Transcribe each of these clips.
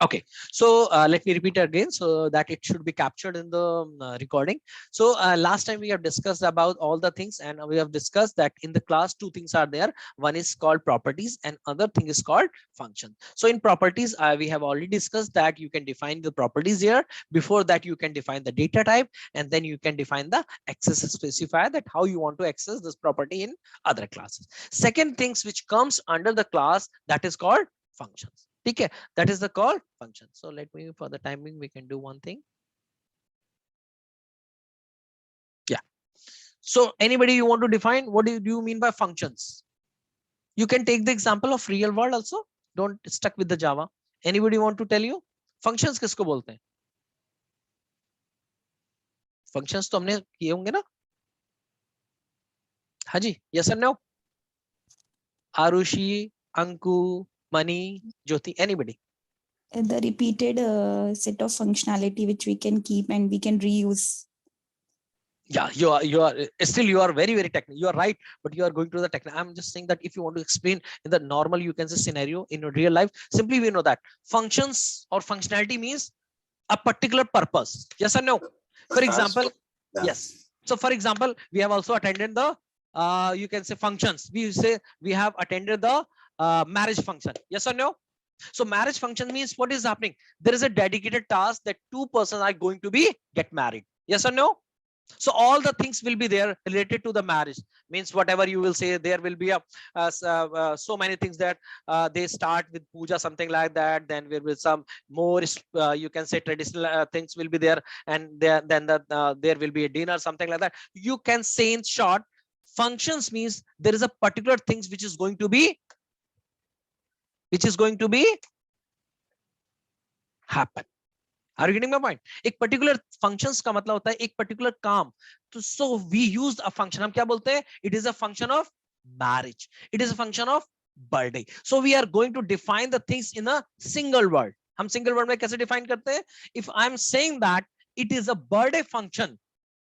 Okay, so let me repeat again so that it should be captured in the recording. So last time we have discussed about all the things, and we have discussed that in the class two things are there. One is called properties and other thing is called function. So in properties, we have already discussed that you can define the properties here. Before that, you can define the data type, and then you can define the access specifier, that how you want to access this property in other classes. Second things which comes under the class, that is called functions. Okay, that is the call function. So let me, for the timing, we can do one thing. Yeah. So anybody you want to define, what do you mean by functions? You can take the example of real world also. Don't stuck with the Java. Anybody want to tell you functions किसको बोलते हैं? Functions तो हमने किए होंगे ना? हाँ जी, yes or no? Arushi, Anku, Mani, Jyoti, anybody? The repeated set of functionality which we can keep and we can reuse. Yeah, you are still, you are very technical. You are right, but you are going to the technical. I'm just saying that if you want to explain in the normal, you can say scenario in real life, simply we know that functions or functionality means a particular purpose. Yes or no? For example, yes. So for example, we have also attended the you can say functions. We say we have attended the marriage function. Yes or no? So marriage function means what is happening? There is a dedicated task that two persons are going to be get married. Yes or no? So all the things will be there related to the marriage. Means whatever you will say, there will be so many things that they start with puja, something like that. Then there will some more you can say traditional things will be there, and then there will be a dinner, something like that. You can say in short, functions means there is a particular things which is going to be happen. Are you getting my point? एक particular functions का मतलब होता है एक particular काम. तो so we used a function. हम क्या बोलते हैं? It is a function of marriage. It is a function of birthday. So we are going to define the things in a single word. हम single word में कैसे define करते हैं? If I am saying that it is a birthday function,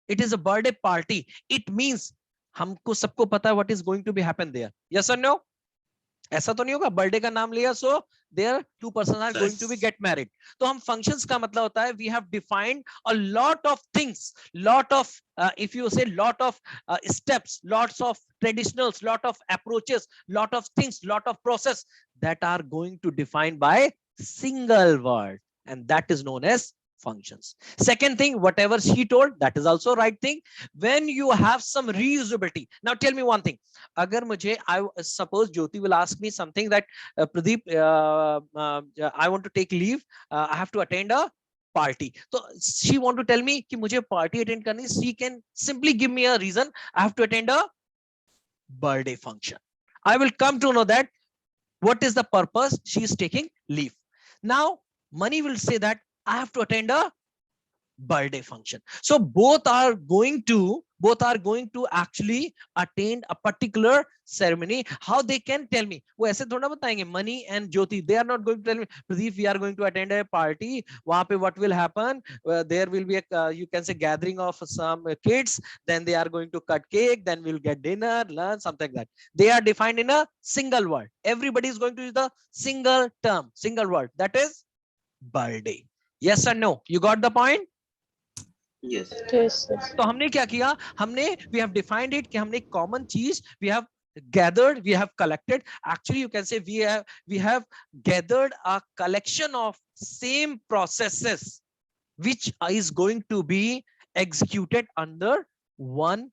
it is a birthday party, it means हमको सबको पता है what is going to be happen there. Yes or no? ऐसा तो नहीं होगा बर्थडे का नाम लिया so there two person are going to be get married. तो हम फंक्शंस का मतलब होता है we have defined a lot of things, lot of if you say lot of steps, lots of traditionals, lot of approaches, lot of things, lot of process that are going to define by single word, and that is known as functions. Second thing, whatever she told, that is also right thing. When you have some reusability. Now tell me one thing. Agar mujhe, I suppose Jyoti will ask me something that Pradeep, I want to take leave, I have to attend a party. So she want to tell me कि मुझे party attend करनी. She can simply give me a reason. I have to attend a birthday function. I will come to know that what is the purpose she is taking leave. Now Mani will say that I have to attend a birthday function. So both are going to actually attend a particular ceremony. How they can tell me? वो ऐसे थोड़ा बताएंगे. Mani and Jyoti, they are not going to tell me, Pradeep, we are going to attend a party. वहाँ पे what will happen? There will be a you can say gathering of some kids. Then they are going to cut cake. Then we'll get dinner, lunch, something like that. They are defined in a single word. Everybody is going to use the single term, single word. That is birthday. Yes or no? You got the point? Yes. तो हमने क्या किया? हमने we have defined it कि हमने common चीज we have gathered, we have collected. Actually, you can say we have gathered a collection of same processes which is going to be executed under one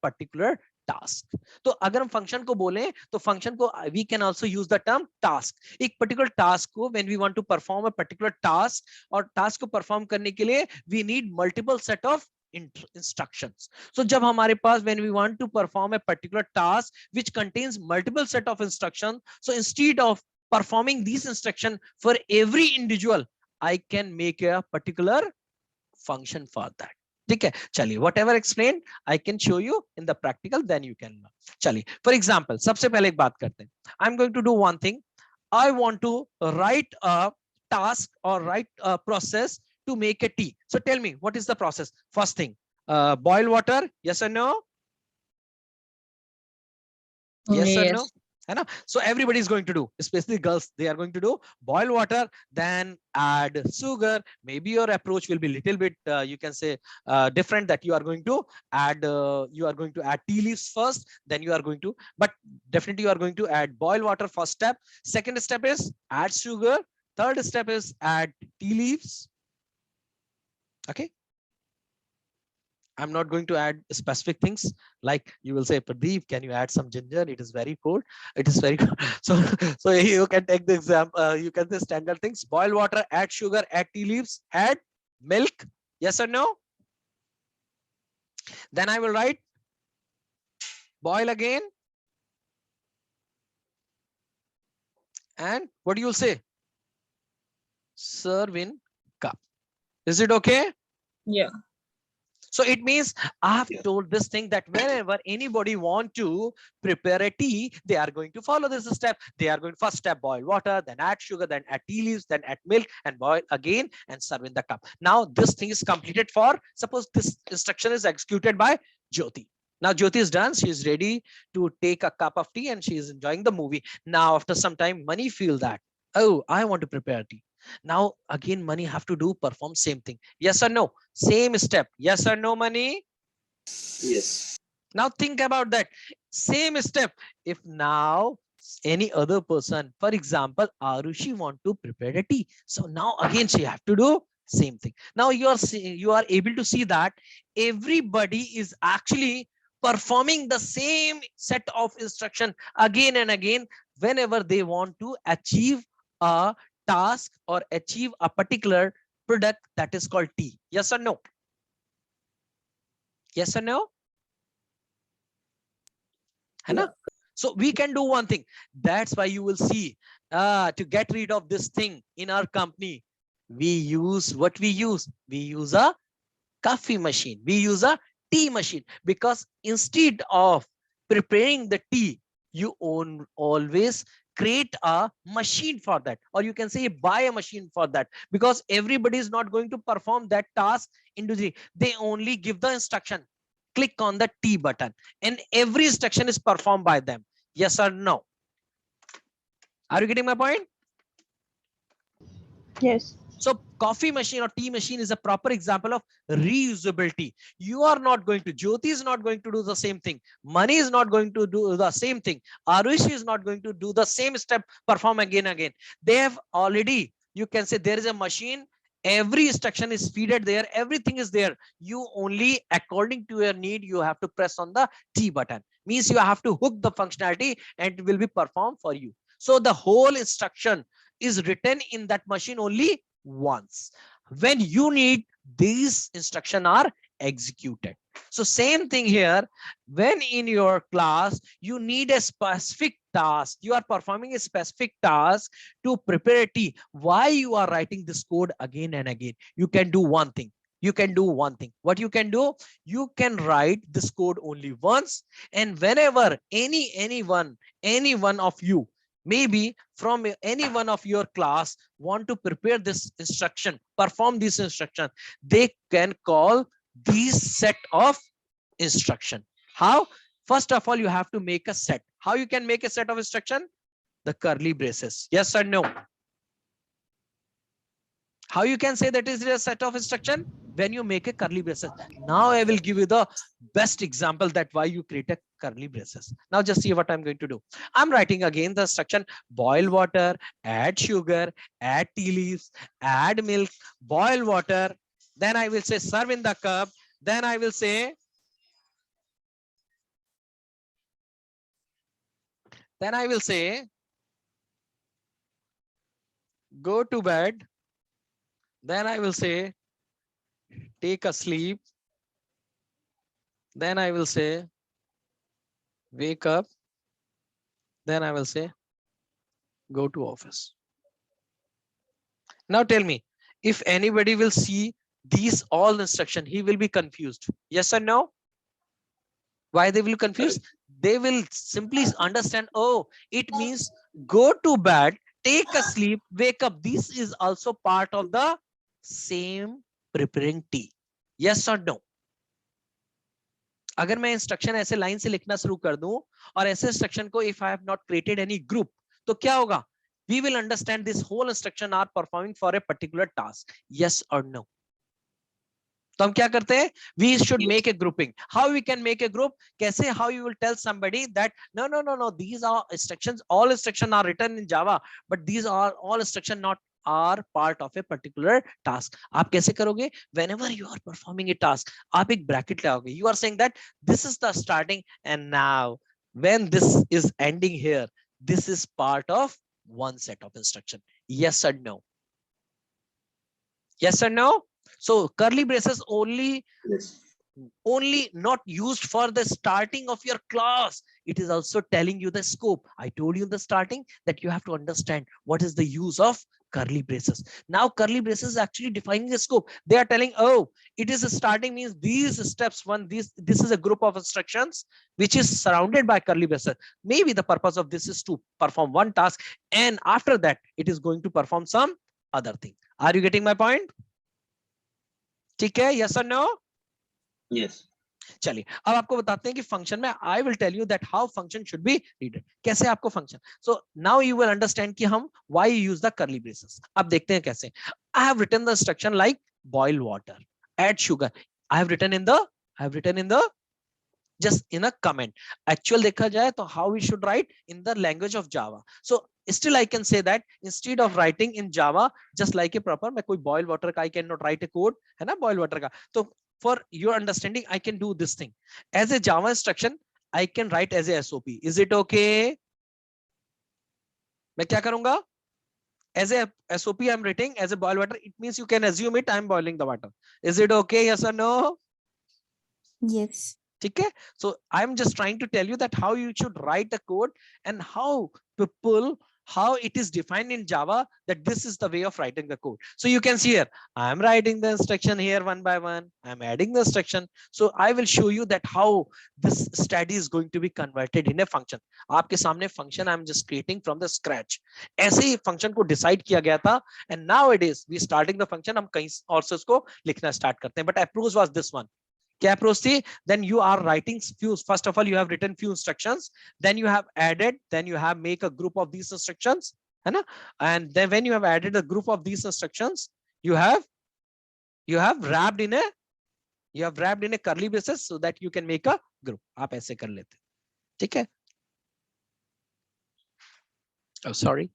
particular task. तो अगर हम function को बोलें तो function को we can also use the term task. एक particular task को when we want to perform a particular task और task को perform करने के लिए we need multiple set of instructions. So जब हमारे पास when we want to perform a particular task which contains multiple set of instructions, so instead of performing these instructions for every individual, I can make a particular function for that. ठीक है, चलिए whatever explained I can show you in the practical, then you can learn. चलिए for example सबसे पहले एक बात करते हैं. I'm going to do one thing. I want to write a task or write a process to make a tea. So tell me what is the process? First thing, boil water. Yes or no? Yes or no? है ना? So everybody is going to do, especially girls, they are going to do boil water, then add sugar. Maybe your approach will be little bit you can say different, that you are going to add tea leaves first, then you are going to, but definitely you are going to add boil water first step. Second step is add sugar. Third step is add tea leaves. Okay, I'm not going to add specific things, like you will say, Pradeep, can you add some ginger? It is very cold. It is very cold. So, so you can take the example. You can say standard things: boil water, add sugar, add tea leaves, add milk. Yes or no? Then I will write boil again. And what do you say? Serve in cup. Is it okay? Yeah. So it means I have told this thing that whenever anybody want to prepare a tea, they are going to follow this step. They are going to first step boil water, then add sugar, then add tea leaves, then add milk, and boil again and serve in the cup. Now this thing is completed for, suppose this instruction is executed by Jyoti. Now Jyoti is done. She is ready to take a cup of tea and she is enjoying the movie. Now after some time, Mani feel that, oh, I want to prepare tea. Now again, Mani have to do perform same thing. Yes or no? Same step. Yes or no, Mani? Yes. Now think about that. Same step. If now any other person, for example, Arushi want to prepare a tea. So now again she have to do same thing. Now you are able to see that everybody is actually performing the same set of instruction again and again whenever they want to achieve a task or achieve a particular product that is called tea. Yes or no? Yes or no? Yeah. So we can do one thing. That's why you will see to get rid of this thing in our company, we use what we use. We use a coffee machine. We use a tea machine, because instead of preparing the tea, you always create a machine for that, or you can say buy a machine for that, because everybody is not going to perform that task individually. They only give the instruction, click on the T button, and every instruction is performed by them. Yes or no? Are you getting my point? Yes. So coffee machine or tea machine is a proper example of reusability. You are not going to, Jyoti is not going to do the same thing. Mani is not going to do the same thing. Arushi is not going to do the same step, perform again and again. They have already, you can say there is a machine, every instruction is feeded there, everything is there. You only according to your need, you have to press on the T button. Means you have to hook the functionality and it will be performed for you. So the whole instruction is written in that machine only once. When you need, these instructions are executed. So same thing here, when in your class you need a specific task, you are performing a specific task to prepare a tea, why you are writing this code again and again? You can do one thing. You can do one thing. What you can do, you can write this code only once, and whenever any one of you, maybe from any one of your class, want to prepare this instruction, perform this instruction, they can call these set of instruction. How? First of all, you have to make a set. How you can make a set of instruction? The curly braces. Yes or no? How you can say that is a set of instruction? When you make a curly braces. Now I will give you the best example that why you create a curly braces. Now just see what I'm going to do. I'm writing again the instruction: boil water, add sugar, add tea leaves, add milk, boil water. Then I will say serve in the cup. Then I will say, go to bed. Then I will say take a sleep. Then I will say wake up. Then I will say go to office. Now tell me, if anybody will see these all instruction, he will be confused. Yes or no? Why they will confuse? They will simply understand, oh, it means go to bed, take a sleep, wake up. This is also part of the same preparing tea. Yes or no? अगर मैं instruction ऐसे line से लिखना शुरू कर दूं और ऐसे इंस्ट्रक्शन को if I have not created any group, तो क्या होगा? We will understand this whole instruction are performing for a particular task, yes or no. तो हम क्या करते हैं? We should Yes. make a grouping. How we can make a group? कैसे? How you will tell somebody that no, these are instructions, all instructions are written in Java, but these are all instruction not are part of a particular task. आप कैसे करोगे? Whenever you are performing a task, आप एक bracket लगाओगे. You are saying that this is the starting, and now when this is ending here, this is part of one set of instruction. Yes or no? Yes or no? So curly braces only Yes. not used for the starting of your class. It is also telling you the scope. I told you in the starting that you have to understand what is the use of curly braces. Now curly braces is actually defining the scope. They are telling, oh, it is a starting means these steps this is a group of instructions which is surrounded by curly braces. Maybe the purpose of this is to perform one task, and after that it is going to perform some other thing. Are you getting my point? ठीक है? Yes or no? Yes. चलिए अब आपको बताते हैं कि function में I will tell you that how function should be readed. कैसे आपको function, so now you will understand कि हम why use the curly braces. अब देखते हैं कैसे. I have written the instruction like boil water, add sugar. I have written in the just in a comment. Actual देखा जाए तो how we should write in the language of Java. So still I can say that instead of writing in Java just like a proper, मैं कोई boil water का I cannot write a code है ना boil water का. तो for your understanding I can do this thing as a Java instruction. I can write as a SOP. Is it okay? मैं क्या करूंगा? As a SOP I'm writing as a boil water. It means you can assume it I'm boiling the water. Is it okay? Yes or no? Yes. ठीक है? So I'm just trying to tell you that how you should write the code and how it is defined in Java, that this is the way of writing the code. So you can see here, I'm writing the instruction here one by one. I'm adding the instruction. So I will show you that how this study is going to be converted in a function. आपके सामने function I'm just creating from the scratch. ऐसे ही function को decide किया गया था, and nowadays we starting the function, हम कहीं और से उसको लिखना start करते हैं. But approach was this one. क्या approach थी? Then you are writing few. First of all, you have written few instructions. Then you have added. Then you have make a group of these instructions, है ना? And then when you have added a group of these instructions, you have wrapped in a curly braces so that you can make a group. आप ऐसे कर लेते, ठीक है? Oh, sorry.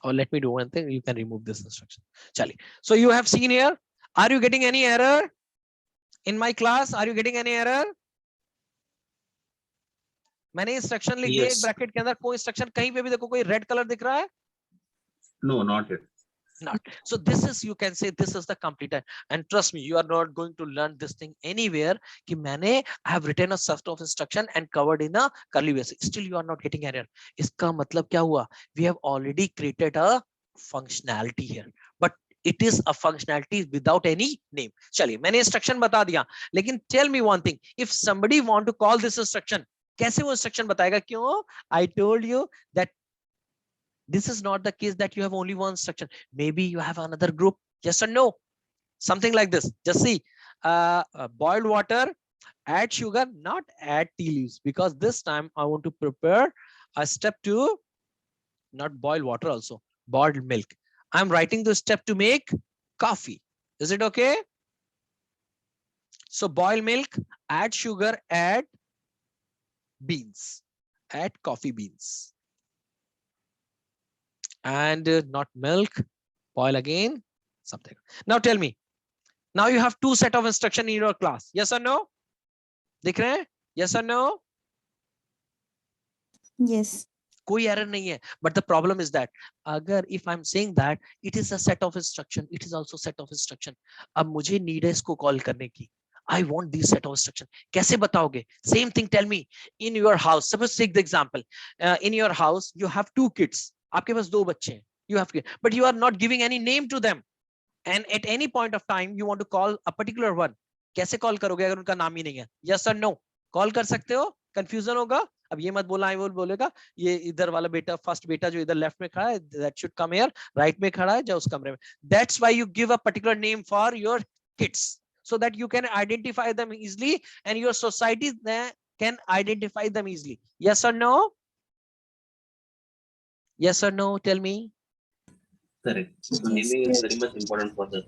Or let me do one thing. You can remove this instruction. चलिए. So you have seen here. Are you getting any error in my class? Are you getting any error? मैंने instruction लिख दिया एक bracket के अंदर, कोई instruction कहीं पे भी देखो कोई रेड कलर दिख रहा है? No, not yet. Not. So this is, you can say this is the completer, and trust me, you are not going to learn this thing anywhere कि मैंने I have written a set of instruction and covered in a curly braces. Still you are not getting error. इसका मतलब क्या हुआ? We have already created a functionality here, but it is a functionality without any name. चलिए मैंने instruction बता दिया, लेकिन tell me one thing, if somebody want to call this instruction, कैसे वो instruction बताएगा? क्यों? I told you that this is not the case that you have only one instruction. Maybe you have another group. Yes or no? Something like this. Just see, boiled water, add sugar, not add tea leaves, because this time I want to prepare a step to not boil water, also boiled milk. I'm writing the step to make coffee. Is it okay? So boil milk, add sugar, add beans, add coffee beans. And not milk, boil again, something. Now tell me, now you have two set of instruction in your class. Yes or no? दिख रहे हैं? Yes or no? Yes. कोई error नहीं है. But the problem is that अगर if I'm saying that it is a set of instruction, it is also set of instruction. अब मुझे need है इसको call करने की. I want these set of instruction. कैसे बताओगे? Same thing. Tell me, in your house, suppose take the example. In your house, you have two kids. आपके पास दो बच्चे हैं. You have, but you are not giving any name to them. And at any point of time, you want to call a particular one. कैसे call करोगे अगर उनका नाम ही नहीं है? Yes or no? Call कर सकते हो? Confusion होगा? अब ये मत बोलना, वो बोलेगा ये इधर वाला बेटा, फर्स्ट बेटा जो इधर लेफ्ट में खड़ा है, that should come here, right में खड़ा है, जा उस कमरे में. That's why you give a particular name for your kids. so that you can identify them easily and your society can identify them easily. Yes or no? Yes or no? Tell me. Correct. So Yes. naming is very much important for the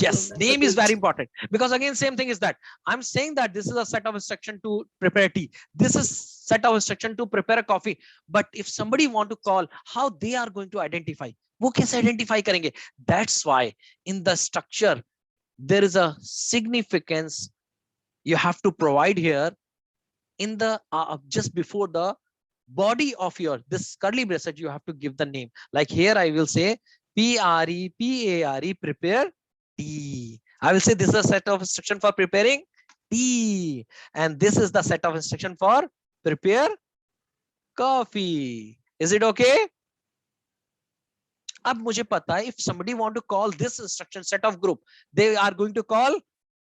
Yes, name is method. very important, because again same thing is that I'm saying that this is a set of instruction to prepare tea, this is set of instruction to prepare a coffee, but if somebody want to call, how they are going to identify, वो कैसे identify करेंगे? That's why in the structure there is a significance you have to provide here in the just before the body of your this curly bracelet. You have to give the name, like here I will say PREPARE, prepare tea. I will say this is a set of instruction for preparing tea, and this is the set of instruction for prepare coffee. Is it okay? अब मुझे पता है if somebody want to call this instruction set of group, they are going to call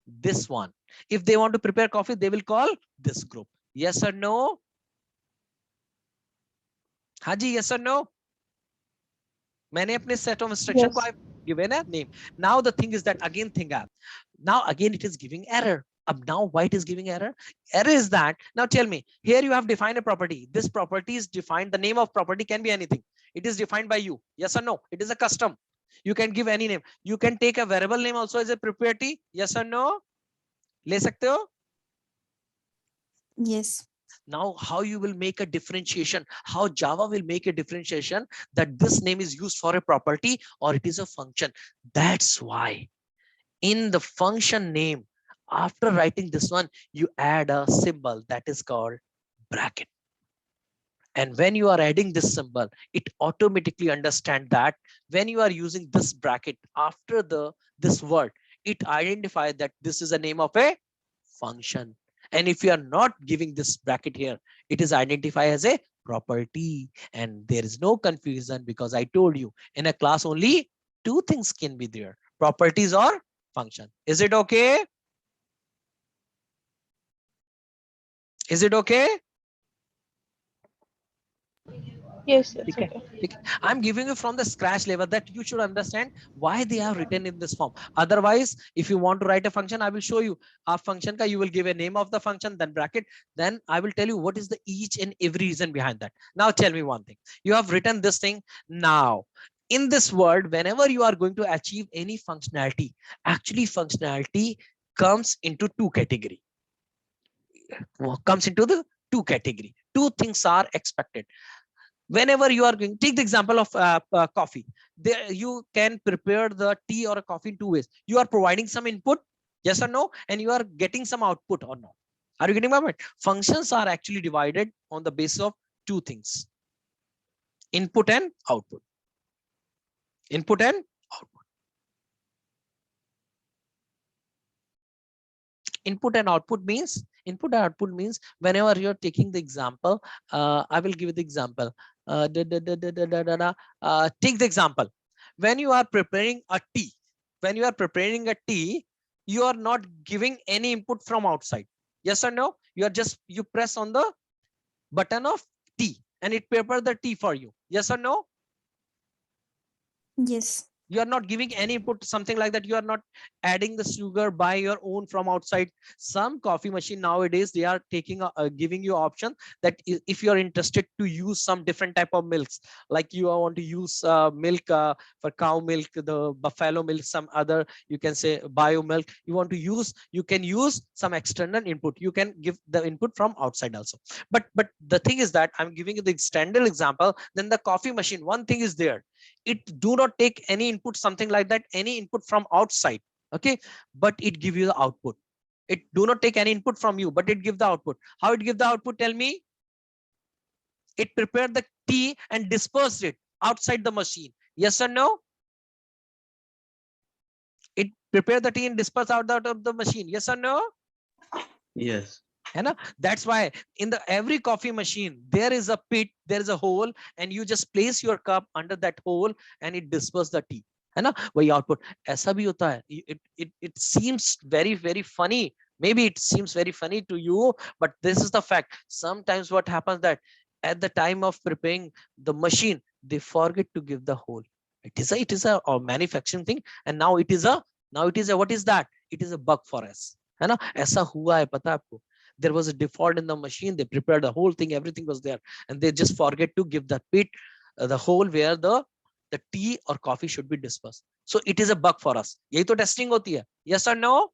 this one. If they want to prepare coffee, they will call this group. Yes or no? Haji, yes or no? मैंने अपने set of instruction को given a name. Now the thing is that again now again it is giving error. Now why it is giving error? Error is that, now tell me, here you have defined a property. This property is defined, the name of property can be anything. It is defined by you. Yes or no? It is a custom. You can give any name. You can take a variable name also as a property. Yes or no? ले सकते हो? Yes. Now how you will make a differentiation, how Java will make a differentiation that this name is used for a property or it is a function. That's why in the function name, after writing this one, you add a symbol that is called bracket. And when you are adding this symbol, it automatically understands that when you are using this bracket after this word, it identifies that this is a name of a function. And if you are not giving this bracket here, it is identified as a property. And there is no confusion, because I told you in a class only two things can be there, properties or function. Is it okay? Is it okay? Yes, it's okay. I'm giving you from the scratch level that you should understand why they are written in this form. Otherwise, if you want to write a function, I will show you a function. You will give a name of the function, then bracket. Then I will tell you what is the each and every reason behind that. Now tell me one thing. You have written this thing. Now in this word, whenever you are going to achieve any functionality, actually functionality comes into two category. Comes into the two category. Two things are expected. Whenever you are going, take the example of coffee. There you can prepare the tea or a coffee in two ways. You are providing some input, yes or no, and you are getting some output or not. Are you getting my point? Functions are actually divided on the basis of two things: input and output. Input and output. Input and output means whenever you're taking the example, I will give you the example. Take the example. When you are preparing a tea, you are not giving any input from outside. Yes or no? You press on the button of tea and it prepares the tea for you. Yes or no? Yes. You are not giving any input, something like that. You are not adding the sugar by your own from outside. Some coffee machine nowadays, they are taking giving you option that if you are interested to use some different type of milks, like you want to use milk for cow milk, the buffalo milk, some other, you can say bio milk, you want to use, you can use some external input. You can give the input from outside also. But the thing is that I'm giving you the standard example. Then the coffee machine, one thing is there, it do not take any input, something like that, any input from outside. Okay, but it give you the output. It do not take any input from you, but it give the output. How it give the output? Tell me. It prepared the tea and dispersed it outside the machine. Yes or no? It prepared the tea and dispersed out of the machine. Yes or no? Yes. That's why in the every coffee machine there is a pit, there is a hole, and you just place your cup under that hole and it disperses the tea. है ना, वही output. ऐसा भी होता है. It seems very funny. Maybe it seems very funny to you, but this is the fact. Sometimes what happens that at the time of preparing the machine, they forget to give the hole. It is a manufacturing thing, and now it is a what is that? it is a bug for us, है ना? ऐसा हुआ है, पता है आपको? There was a default in the machine. They prepared the whole thing, everything was there, and they just forget to give the pit, the hole where the tea or coffee should be dispersed. So it is a bug for us. यही तो testing होती है. Yes or no?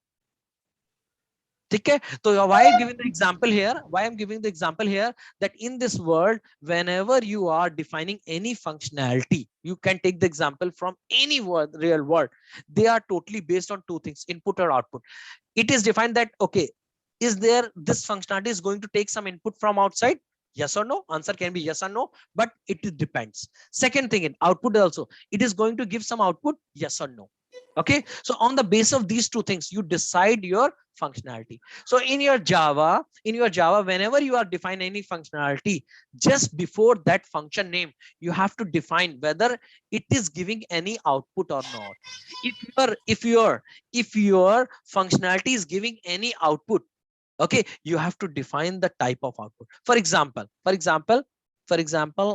ठीक है? तो why I'm giving the example here? Why I'm giving the example here? That in this world, whenever you are defining any functionality, you can take the example from any word, real world. They are totally based on two things: input or output. It is defined that, okay, is there this functionality is going to take some input from outside? Yes or no? Answer can be yes or no, but it depends. Second thing, in output also, it is going to give some output, yes or no. Okay, so on the basis of these two things, you decide your functionality. So in your Java, whenever you are defining any functionality, just before that function name, you have to define whether it is giving any output or not. If your functionality is giving any output, okay, you have to define the type of output. For example,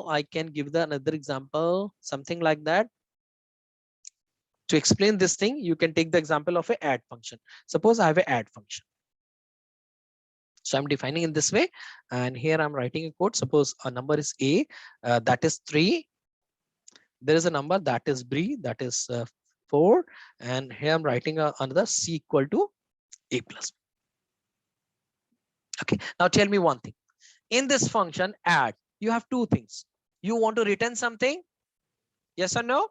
I can give another example, something like that. To explain this thing, you can take the example of a add function. Suppose I have a add function. So I'm defining in this way, and here I'm writing a code. Suppose a number is a, that is 3. There is a number that is b, that is 4, and here I'm writing another c equal to a plus. Okay, now tell me one thing. In this function add, you have two things. You want to return something, yes or no?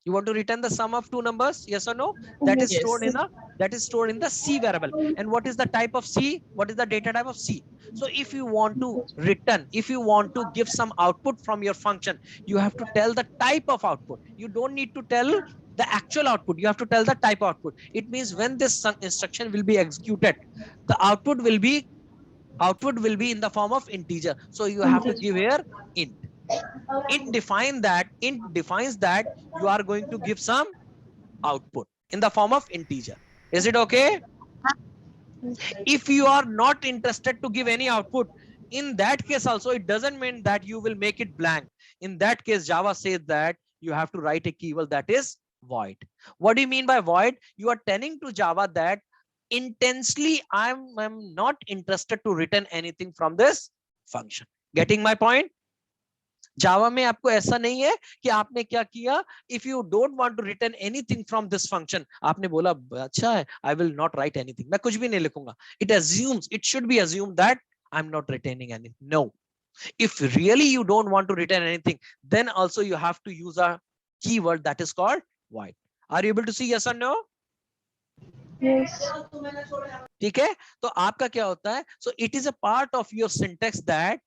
You want to return the sum of two numbers, yes or no? That is stored in the C variable. And what is the type of C? What is the data type of C? So if you want to return, if you want to give some output from your function, you have to tell the type of output. You don't need to tell the actual output. You have to tell the type of output. It means when this instruction will be executed, the output will be in the form of integer. So you have to give here int. Int defines that you are going to give some output in the form of integer. Is it okay? If you are not interested to give any output, in that case also, it doesn't mean that you will make it blank. In that case, Java says that you have to write a keyword that is void. What do you mean by void? You are telling to Java that intensely I'm not interested to return anything from this function. Getting my point? जावा में आपको ऐसा नहीं है कि आपने क्या किया, if you don't want to return anything from this function, आपने बोला अच्छा है, I will not write anything, मैं कुछ भी नहीं लिखूंगा. It should be assume that I am not returning anything. No, if really you don't want to return anything, then also you have to use a keyword that is called void. Are you able to see yes or no? Yes. ठीक है, तो आपका क्या होता है? So it is a part of your syntax that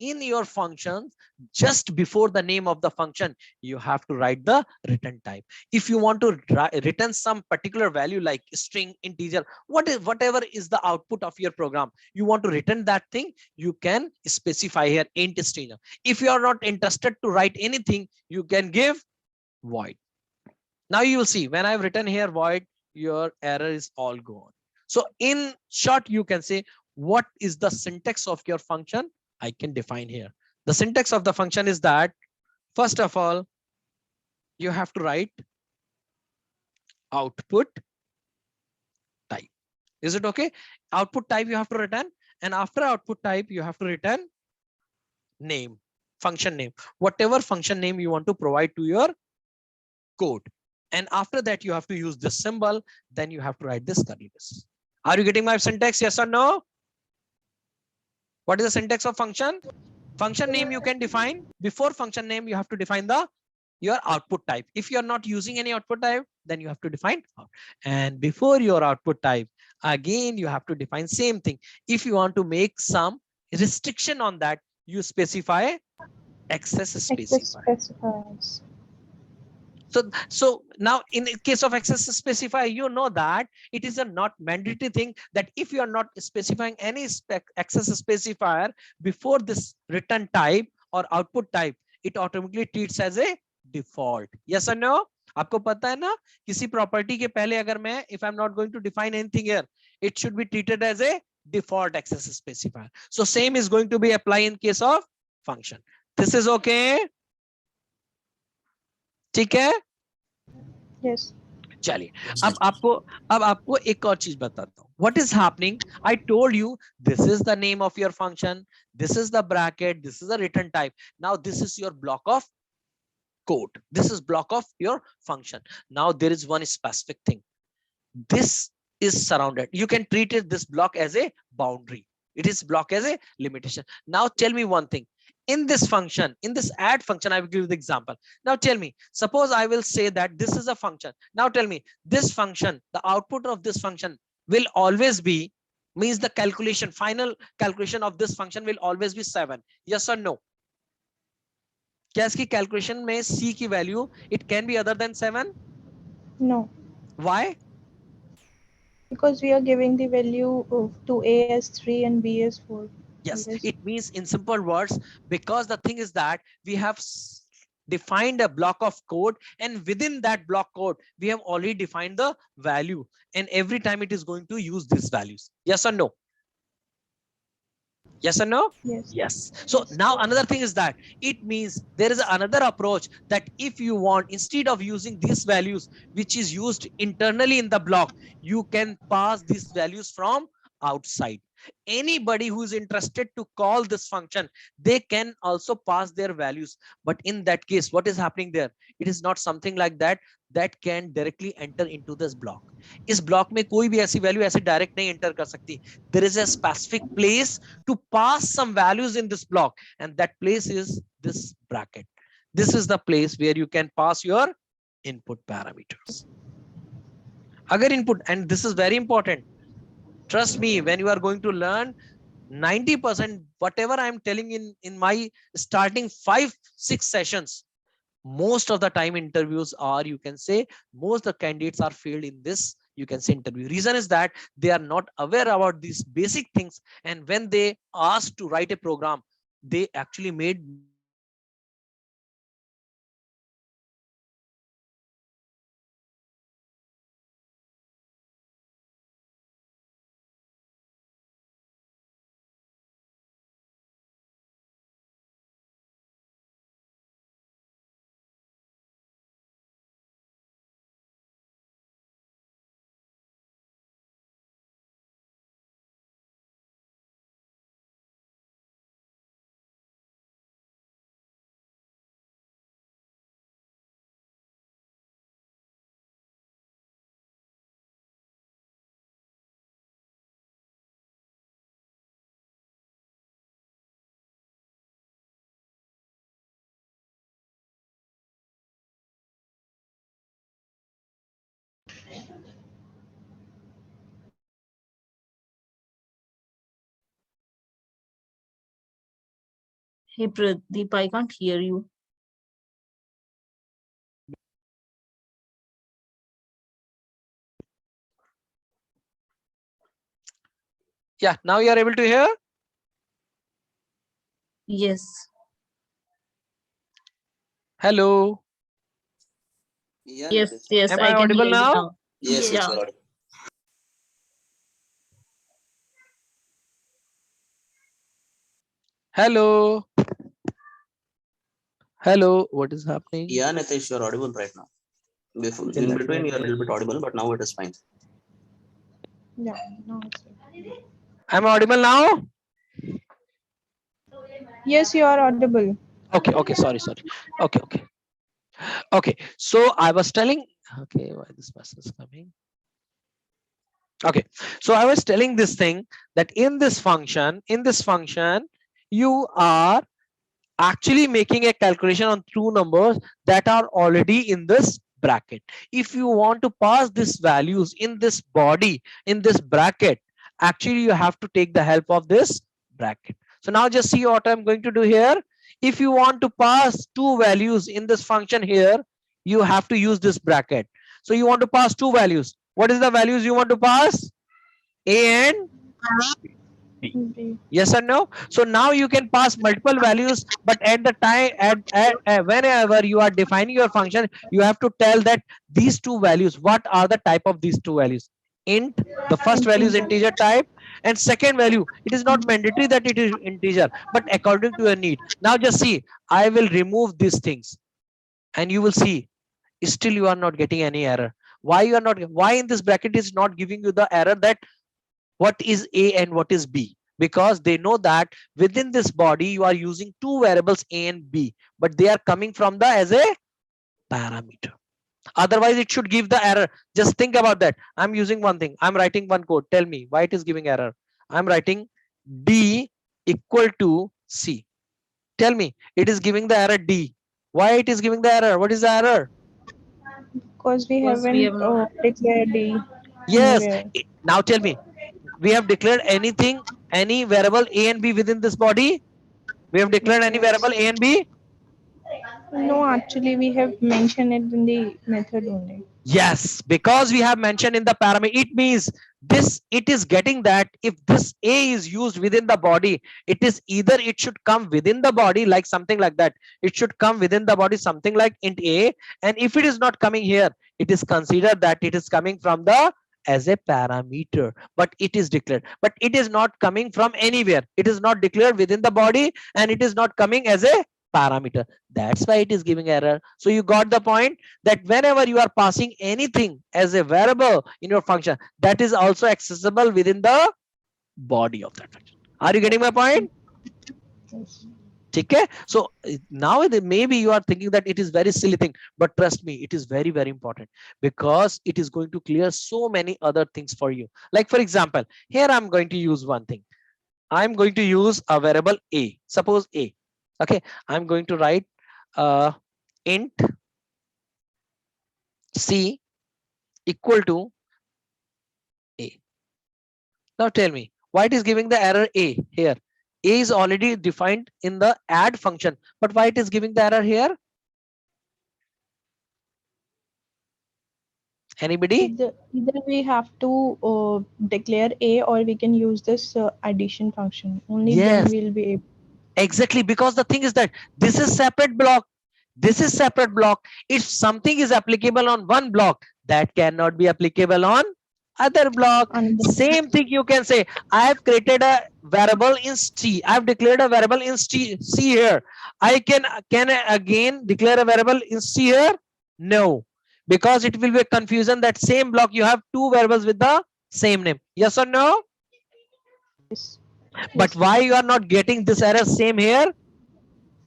in your functions, just before the name of the function, you have to write the return type. If you want to return some particular value like string, integer, whatever is the output of your program, you want to return that thing, you can specify here int string. If you are not interested to write anything, you can give void. Now you will see when I've written here void, your error is all gone. So in short, you can say what is the syntax of your function. I can define here. The syntax of the function is that, first of all, you have to write output type. Is it okay? Output type you have to return, and after output type, you have to return name, function name, whatever function name you want to provide to your code. And after that, you have to use this symbol. Then you have to write this curly braces. Are you getting my syntax? Yes or no? What is the syntax of function? Function name you can define. Before function name, you have to define your output type. If you're not using any output type, then you have to define out. And before your output type, again, you have to define same thing. If you want to make some restriction on that, you specify access specifier. So now in the case of access specifier, you know that it is a not mandatory thing that if you are not specifying any access specifier before this return type or output type, it automatically treats as a default. Yes or no? आपको पता है ना, किसी property के पहले अगर मैं if I'm not going to define anything here, it should be treated as a default access specifier. So same is going to be applied in case of function. This is okay? ठीक है? Yes. चलिए अब आपको एक और चीज बताता हूँ. What is happening? I told you this is the name of your function, this is the bracket, this is the return type. Now this is your block of code. This is block of your function. Now there is one specific thing. This is surrounded. You can treat it this block as a boundary. It is block as a limitation. Now tell me one thing. In this function, in this add function, I will give you the example. Now tell me, suppose I will say that this is a function. Now tell me, this function, the output of this function will always be, means the calculation, final calculation of this function will always be 7. Yes or no? क्या इसकी calculation में c की value it can be other than 7? No, Why? because we are giving the value to A as 3 and B as 4. Yes, Always. it means in simple words, because the thing is that we have defined a block of code, and within that block code, we have already defined the value, and every time it is going to use these values. Yes or no? Yes or no? Yes. Yes. So now another thing is that it means there is another approach that if you want, instead of using these values, which is used internally in the block, you can pass these values from outside. Anybody who is interested to call this function, they can also pass their values. But in that case, what is happening there? It is not something like that that can directly enter into this block. इस block में कोई भी ऐसी value ऐसे direct नहीं enter कर सकती. There is a specific place to pass some values in this block, and that place is this bracket. This is the place where you can pass your input parameters. Agar input, and this is very important. Trust me, when you are going to learn 90%, whatever I'm telling in my starting 5-6 sessions, most of the time interviews are, you can say, most of the candidates are failed in this, you can say, interview. Reason is that they are not aware about these basic things, and when they asked to write a program, they actually made Hey Pradeep, I can't hear you. yeah, now you are able to hear. Yes. Hello, Yeah, Yes, Nitish. yes, am I I can audible hear you now? now. Yes, yes, Yeah. you're audible. Hello, hello, what is happening? Yeah, Nitish, you're audible right now. Before, Okay, in let between, me- you're a little bit audible, but now it is fine. Yeah. No, it's okay. Am I audible now? Yes, you are audible. Okay, sorry. Okay, so I was telling, okay, why this person is coming? Okay, so I was telling this thing that in this function, you are actually making a calculation on two numbers that are already in this bracket. If you want to pass these values in this body, in this bracket, actually you have to take the help of this bracket. So now just see what I'm going to do here. If you want to pass two values in this function here, you have to use this bracket. So you want to pass two values. What is the values you want to pass? A and B. yes or no? So now you can pass multiple values, but at the time, whenever you are defining your function, you have to tell that these two values, what are the type of these two values? Int, the first value is integer type, and second value, it is not mandatory that it is integer, but according to your need. Now just see, I will remove these things, and you will see, still you are not getting any error. Why you are not, why in this bracket is not giving you the error that what is A and what is B? Because they know that within this body you are using two variables A and B, but they are coming from the as a parameter. Otherwise it should give the error. Just think about that. I'm using one thing, I'm writing one code. Tell me why it is giving error. I'm writing D equal to C. Tell me, it is giving the error D. Why it is giving the error? What is the error? Because we Because we haven't have not. declared D Yes. anywhere. Now tell me, we have declared anything, any variable A and B within this body? We have declared any Yes. variable A and B? No, actually, we have mentioned it in the method only. Yes, because we have mentioned in the parameter, it means this, it is getting that if this A is used within the body, it is either it should come within the body like something like that. It should come within the body something like int A. And if it is not coming here, it is considered that it is coming from the as a parameter, but it is declared, but it is not coming from anywhere. It is not declared within the body and it is not coming as a parameter. That's why it is giving error. So you got the point that whenever you are passing anything as a variable in your function, that is also accessible within the body of that function. Are you getting my point? Yes. Okay, so now maybe you are thinking that it is very silly thing, but trust me, it is very, very important because it is going to clear so many other things for you. Like for example, here I'm going to use one thing. I'm going to use a variable A, suppose A. Okay, I'm going to write int C equal to A. Now tell me why it is giving the error A here. A is already defined in the add function, but why it is giving the error here? Anybody? Either we have to declare A or we can use this addition function. Only then Yes, we'll be able. exactly. Because the thing is that this is separate block. This is separate block. If something is applicable on one block, that cannot be applicable on other block. Same thing you can say. I have created a variable in C. I have declared a variable in C here. Can I again declare a variable in C here? No, because it will be a confusion that same block you have two variables with the same name. Yes or no? Yes. But why you are not getting this error same here?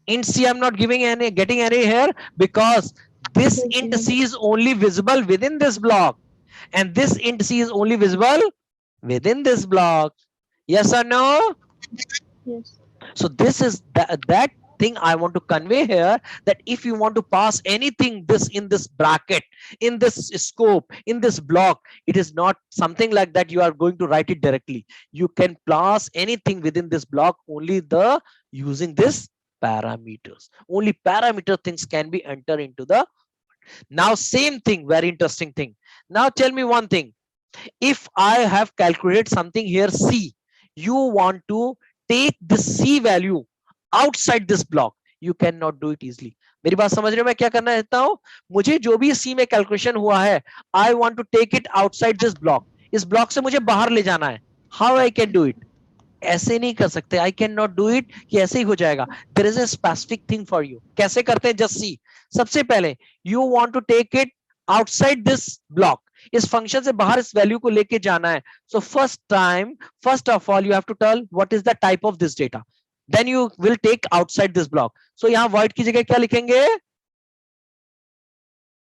Int C I'm not getting any here because this int C is only visible within this block and this int C is only visible within this block. Yes or no? Yes. So this is that thing I want to convey here, that if you want to pass anything this in this bracket, in this scope, in this block, it is not something like that you are going to write it directly. You can pass anything within this block only the using this parameters. Only parameter things can be entered into the. Now same thing, very interesting thing. Now tell me one thing. If I have calculated something here C, you want to take the C value outside this block, you cannot do it easily. मेरी बात समझ रहे हो मैं क्या करना चाहता हूं? मुझे जो भी C में कैलकुलेशन हुआ है, I want to take it outside this block. इस ब्लॉक से मुझे बाहर ले जाना है. How I can do it? ऐसे नहीं कर सकते. I cannot do it कि ऐसे ही हो जाएगा. There is a specific thing for you. कैसे करते हैं? Just see. सबसे पहले you want to take it outside this block. इस फंक्शन से बाहर इस वैल्यू को लेके जाना है. So first of all you have to tell what is the type of this data. Then you will take outside this block. So यहाँ void की जगह क्या लिखेंगे?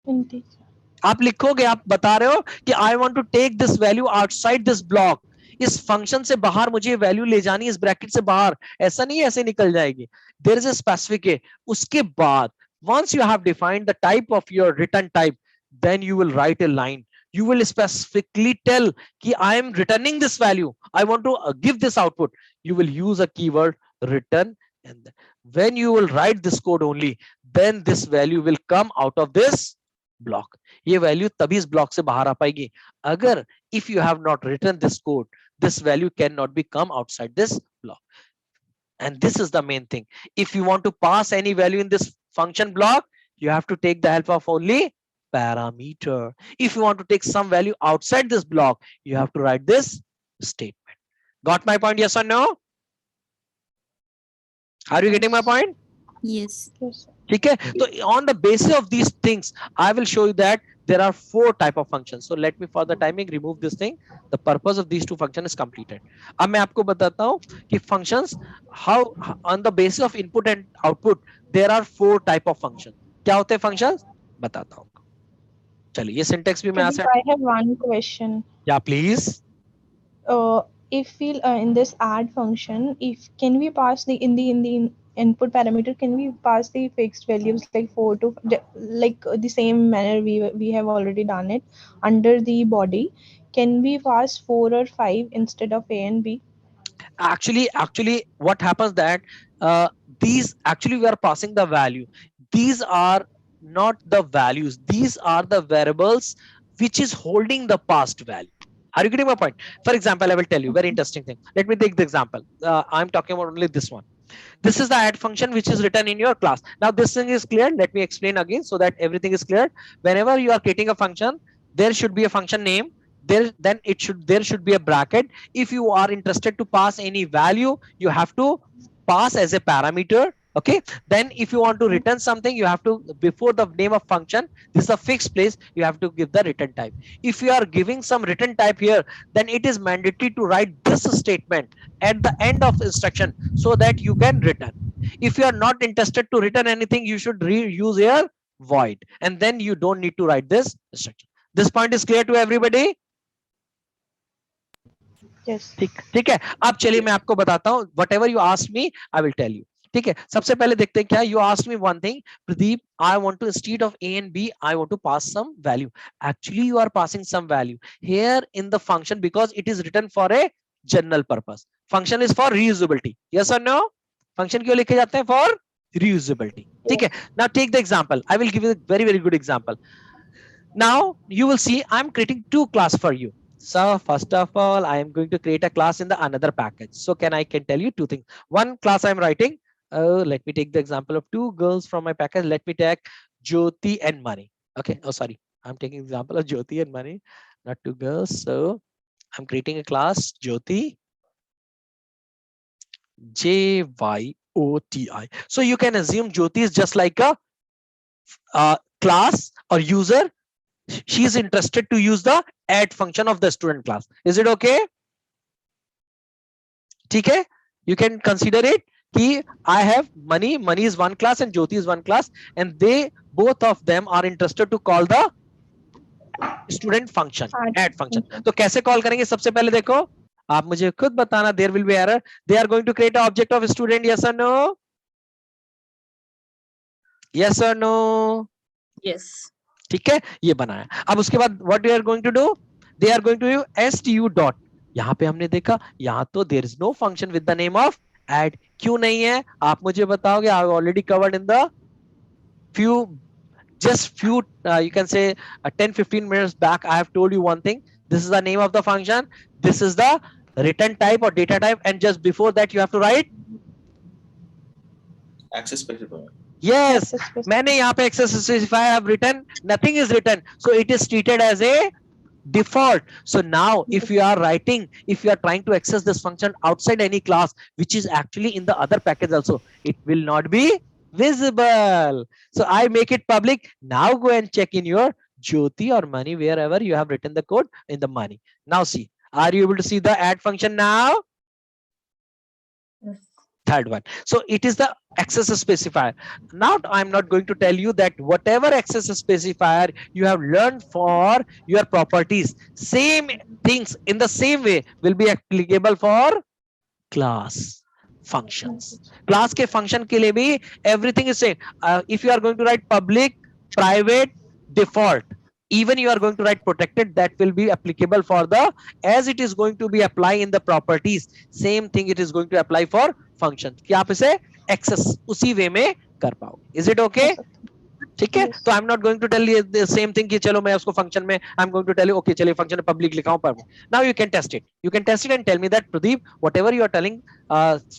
Integer. आप लिखोगे, आप बता रहे हो कि I want to take this value outside this block. इस फंक्शन से बाहर मुझे वैल्यू ले जानी, इस ब्रैकेट से बाहर. ऐसा नहीं है ऐसे निकल जाएगी. There is a specific. उसके बाद once you have defined the type of your return type, then you will write a line. You will specifically tell कि I am returning this value. I want to give this output. You will use a keyword return, and when you will write this code only, then this value will come out of this block. ये value तभी इस block से बाहर आ पाएगी. अगर if you have not written this code, this value cannot be come outside this block. And this is the main thing. If you want to pass any value in this function block, you have to take the help of only parameter. If you want to take some value outside this block, you have to write this statement. Got my point? Yes or no? Are you getting my point? Yes. Yes. Okay. So on the basis of these things, I will show you that there are 4 type of functions. So let me for the timing remove this thing. The purpose of these 2 functions is completed. अब मैं आपको बताता हूँ कि functions how on the basis of input and output there are 4 type of functions. क्या होते हैं functions बताता हूँ. चलिए ये syntax भी मैं यहाँ से. I have one question. Yeah, please. If we in this add function, if can we pass the in the input parameter, can we pass the fixed values like 4 to like the same manner we have already done it under the body? Can we pass 4 or 5 instead of A and B? Actually what happens that these actually we are passing the value. These are not the values, these are the variables which is holding the past value. Are you getting my point? For example, I will tell you very interesting thing. Let me take the example. I'm talking about only this one. This is the add function which is written in your class. Now this thing is clear. Let me explain again so that everything is clear. Whenever you are creating a function, there should be a function name. There should be a bracket. If you are interested to pass any value, you have to pass as a parameter. Okay, then if you want to return something, you have to, before the name of function, this is a fixed place, you have to give the return type. If you are giving some return type here, then it is mandatory to write this statement at the end of instruction so that you can return. If you are not interested to return anything, you should use here void, and then you don't need to write this instruction. This point is clear to everybody? Yes. ठीक है. अब चलिए मैं आपको बताता हूँ. Whatever you ask me, I will tell you. ठीक है. सबसे पहले देखते हैं क्या. You asked me one thing, Pradeep. I want to, instead of A and B, I want to pass some value. Actually, you are passing some value here in the function because it is written for a general purpose. Function is for reusability. Yes or no? Function क्यों लिखे जाते हैं? For reusability. ठीक है. Now take the example. I will give you a very very good example. Now you will see I'm creating 2 class for you. So first of all, I am going to create a class in the another package. So I can tell you 2 things. One class I'm writing. Let me take the example of 2 girls from my package. Let me take Jyoti and Mani. Okay. Oh, sorry. I'm taking example of Jyoti and Mani, not 2 girls. So I'm creating a class Jyoti, Jyoti. So you can assume Jyoti is just like a class or user. She is interested to use the add function of the student class. Is it okay? ठीक है? You can consider it. I have Mani is one class and Jyoti is one class, and they both of them are interested to call the student function, add function. तो कैसे call करेंगे? सबसे पहले देखो, आप मुझे खुद बताना. There will be error. They are going to create an object of student. Yes or no? Yes or no? Yes. ठीक है, ये बनाया. अब उसके बाद what they are going to do? They are going to use stu dot. यहाँ पे हमने देखा, यहाँ तो there is no function with the name of add. क्यों नहीं है? आप मुझे बताओगे. I have already covered in the few you can say 10-15 minutes back. I have told you one thing. This is the name of the function. This is the return type or data type, and just before that you have to write Access specifier. yes. मैंने यहाँ पे access specifier have written. Nothing is written, so it is treated as a default. So now if you are trying to access this function outside any class which is actually in the other package also, it will not be visible. So I make it public. Now go and check in your Jyoti or Mani, wherever you have written the code in the Mani. Now see, are you able to see the add function now? Yes. Third one. So it is the access specifier. Now I'm not going to tell you that whatever access specifier you have learned for your properties, same things in the same way will be applicable for class functions. Class के function के लिए भी everything is same. If you are going to write public, private, default, even you are going to write protected, that will be applicable for the, as it is going to be apply in the properties, same thing it is going to apply for functions. कि आप इसे access उसी way में कर पाओगे. Is it okay? ठीक है. तो I'm not going to tell you the same thing कि चलो मैं उसको function में, I'm going to tell you okay चलिए function में public लिखाऊं पर. Now you can test it. You can test it and tell me that Pradeep, whatever you are telling,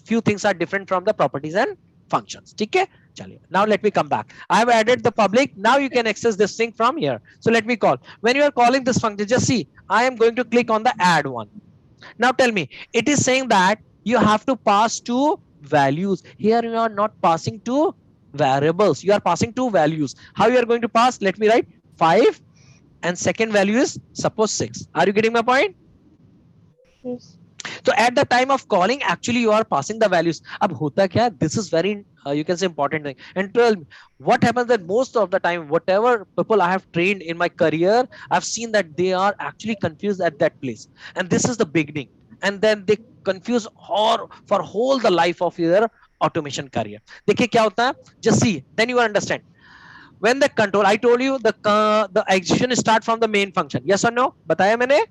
few things are different from the properties and functions. ठीक है. चलिए. Now let me come back. I have added the public. Now you can access this thing from here. So let me call. When you are calling this function, just see, I am going to click on the add one. Now tell me, it is saying that you have to pass 2 values. Here you are not passing 2 variables. You are passing 2 values. How you are going to pass? Let me write 5 and second value is suppose 6. Are you getting my point? Yes. So at the time of calling, actually you are passing the values. अब होता क्या है? This is very you can say important thing. And tell me, what happens that most of the time, whatever people I have trained in my career, I've seen that they are actually confused at that place. And this is the beginning. And then they confuse or for whole the life of their automation career. देखिए क्या होता है? Just see, then you will understand. When the control, I told you the execution start from the main function. Yes or no? बताया मैंने?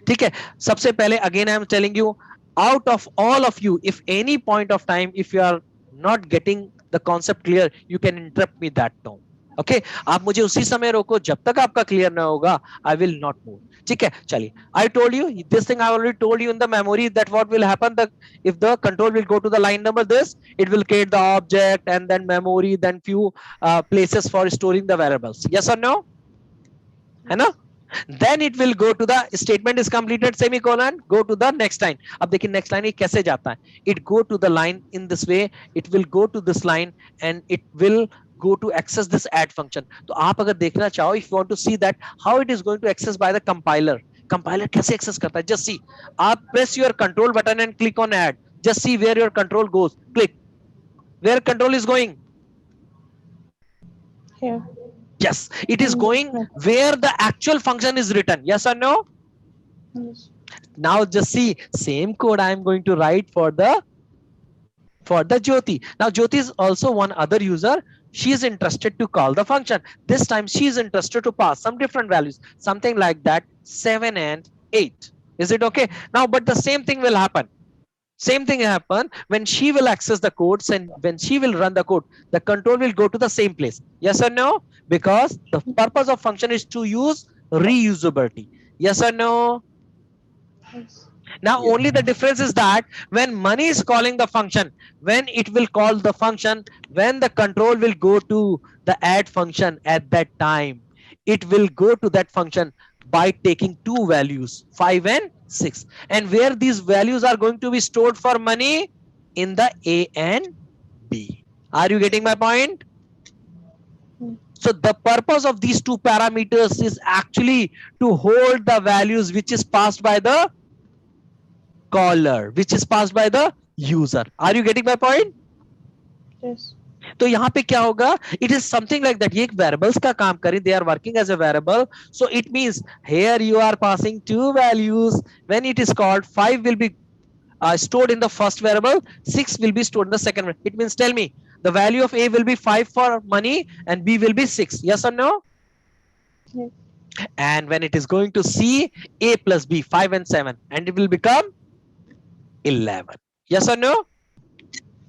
ठीक है. सबसे पहले again I am telling you, out of all of you, if any point of time, if you are not getting the concept clear, you can interrupt me that time. Okay? आप मुझे उसी समय रोको, जब तक आपका clear ना होगा, I will not move. ठीक है, चलिए. I told you this thing. I already told you in the memory that what will happen. That if the control will go to the line number this, it will create the object and then memory, then few places for storing the variables. Yes or no? है ना? Then it will go to the statement is completed semicolon, go to the next line. अब देखिए next line ये कैसे जाता है? It go to the line in this way. It will go to this line and it will go to access this add function. तो आप अगर देखना चाहो, if you want to see that how it is going to access by the compiler, compiler कैसे access करता है? Just see. आप press your control button and click on add. Just see where your control goes. Click. Where control is going? Here. Yes, it is going where the actual function is written. Yes or no? Yes. Now just see, same code I am going to write for the Jyoti. Now Jyoti is also one other user. She is interested to call the function. This time she is interested to pass some different values, something like that 7 and 8. Is it okay? Now, but the same thing will happen. Same thing happen when she will access the codes and when she will run the code, the control will go to the same place. Yes or no? Because the purpose of function is to use reusability. Yes or no? Yes. Now Yes. only the difference is that when money is calling the function, when it will call the function, when the control will go to the add function at that time, it will go to that function by taking two values, 5 and 6. And where these values are going to be stored for money? In the A and B. Are you getting my point? So the purpose of these two parameters is actually to hold the values which is passed by the caller, which is passed by the user. Are you getting my point? Yes. तो यहाँ पे क्या होगा? It is something like that. ये एक variables का काम करें. They are working as a variable. So it means here you are passing two values. When it is called, 5 will be stored in the first variable, 6 will be stored in the second variable. It means, tell me, the value of A will be 5 for money and B will be 6. Yes or no? Yes. And when it is going to C, A plus B, 5 and 7, and it will become 11. Yes or no?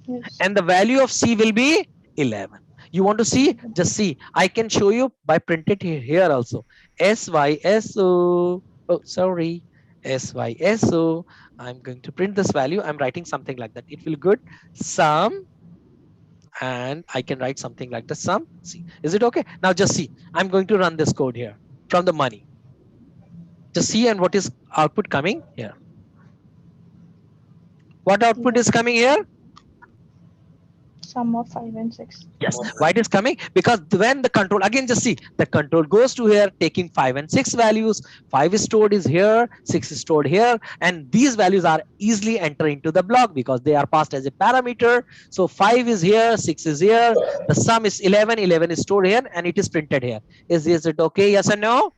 Yes. And the value of C will be 11. You want to see? Just see. I can show you by printed here also. SYSO. Oh, sorry. SYSO. I'm going to print this value. I'm writing something like that. It will good. Sum. And I can write something like the sum. See, is it okay? Now just see. I'm going to run this code here from the money. Just see and what is output coming here. What output is coming here? Sum of 5 and 6. Yes. Why it is coming? Because when the control, again just see, the control goes to here taking 5 and 6 values. 5 is stored is here, 6 is stored here, and these values are easily entering into the block because they are passed as a parameter. So 5 is here, 6 is here, the sum is 11, 11 is stored here, and it is printed here. Is it okay? Yes or no?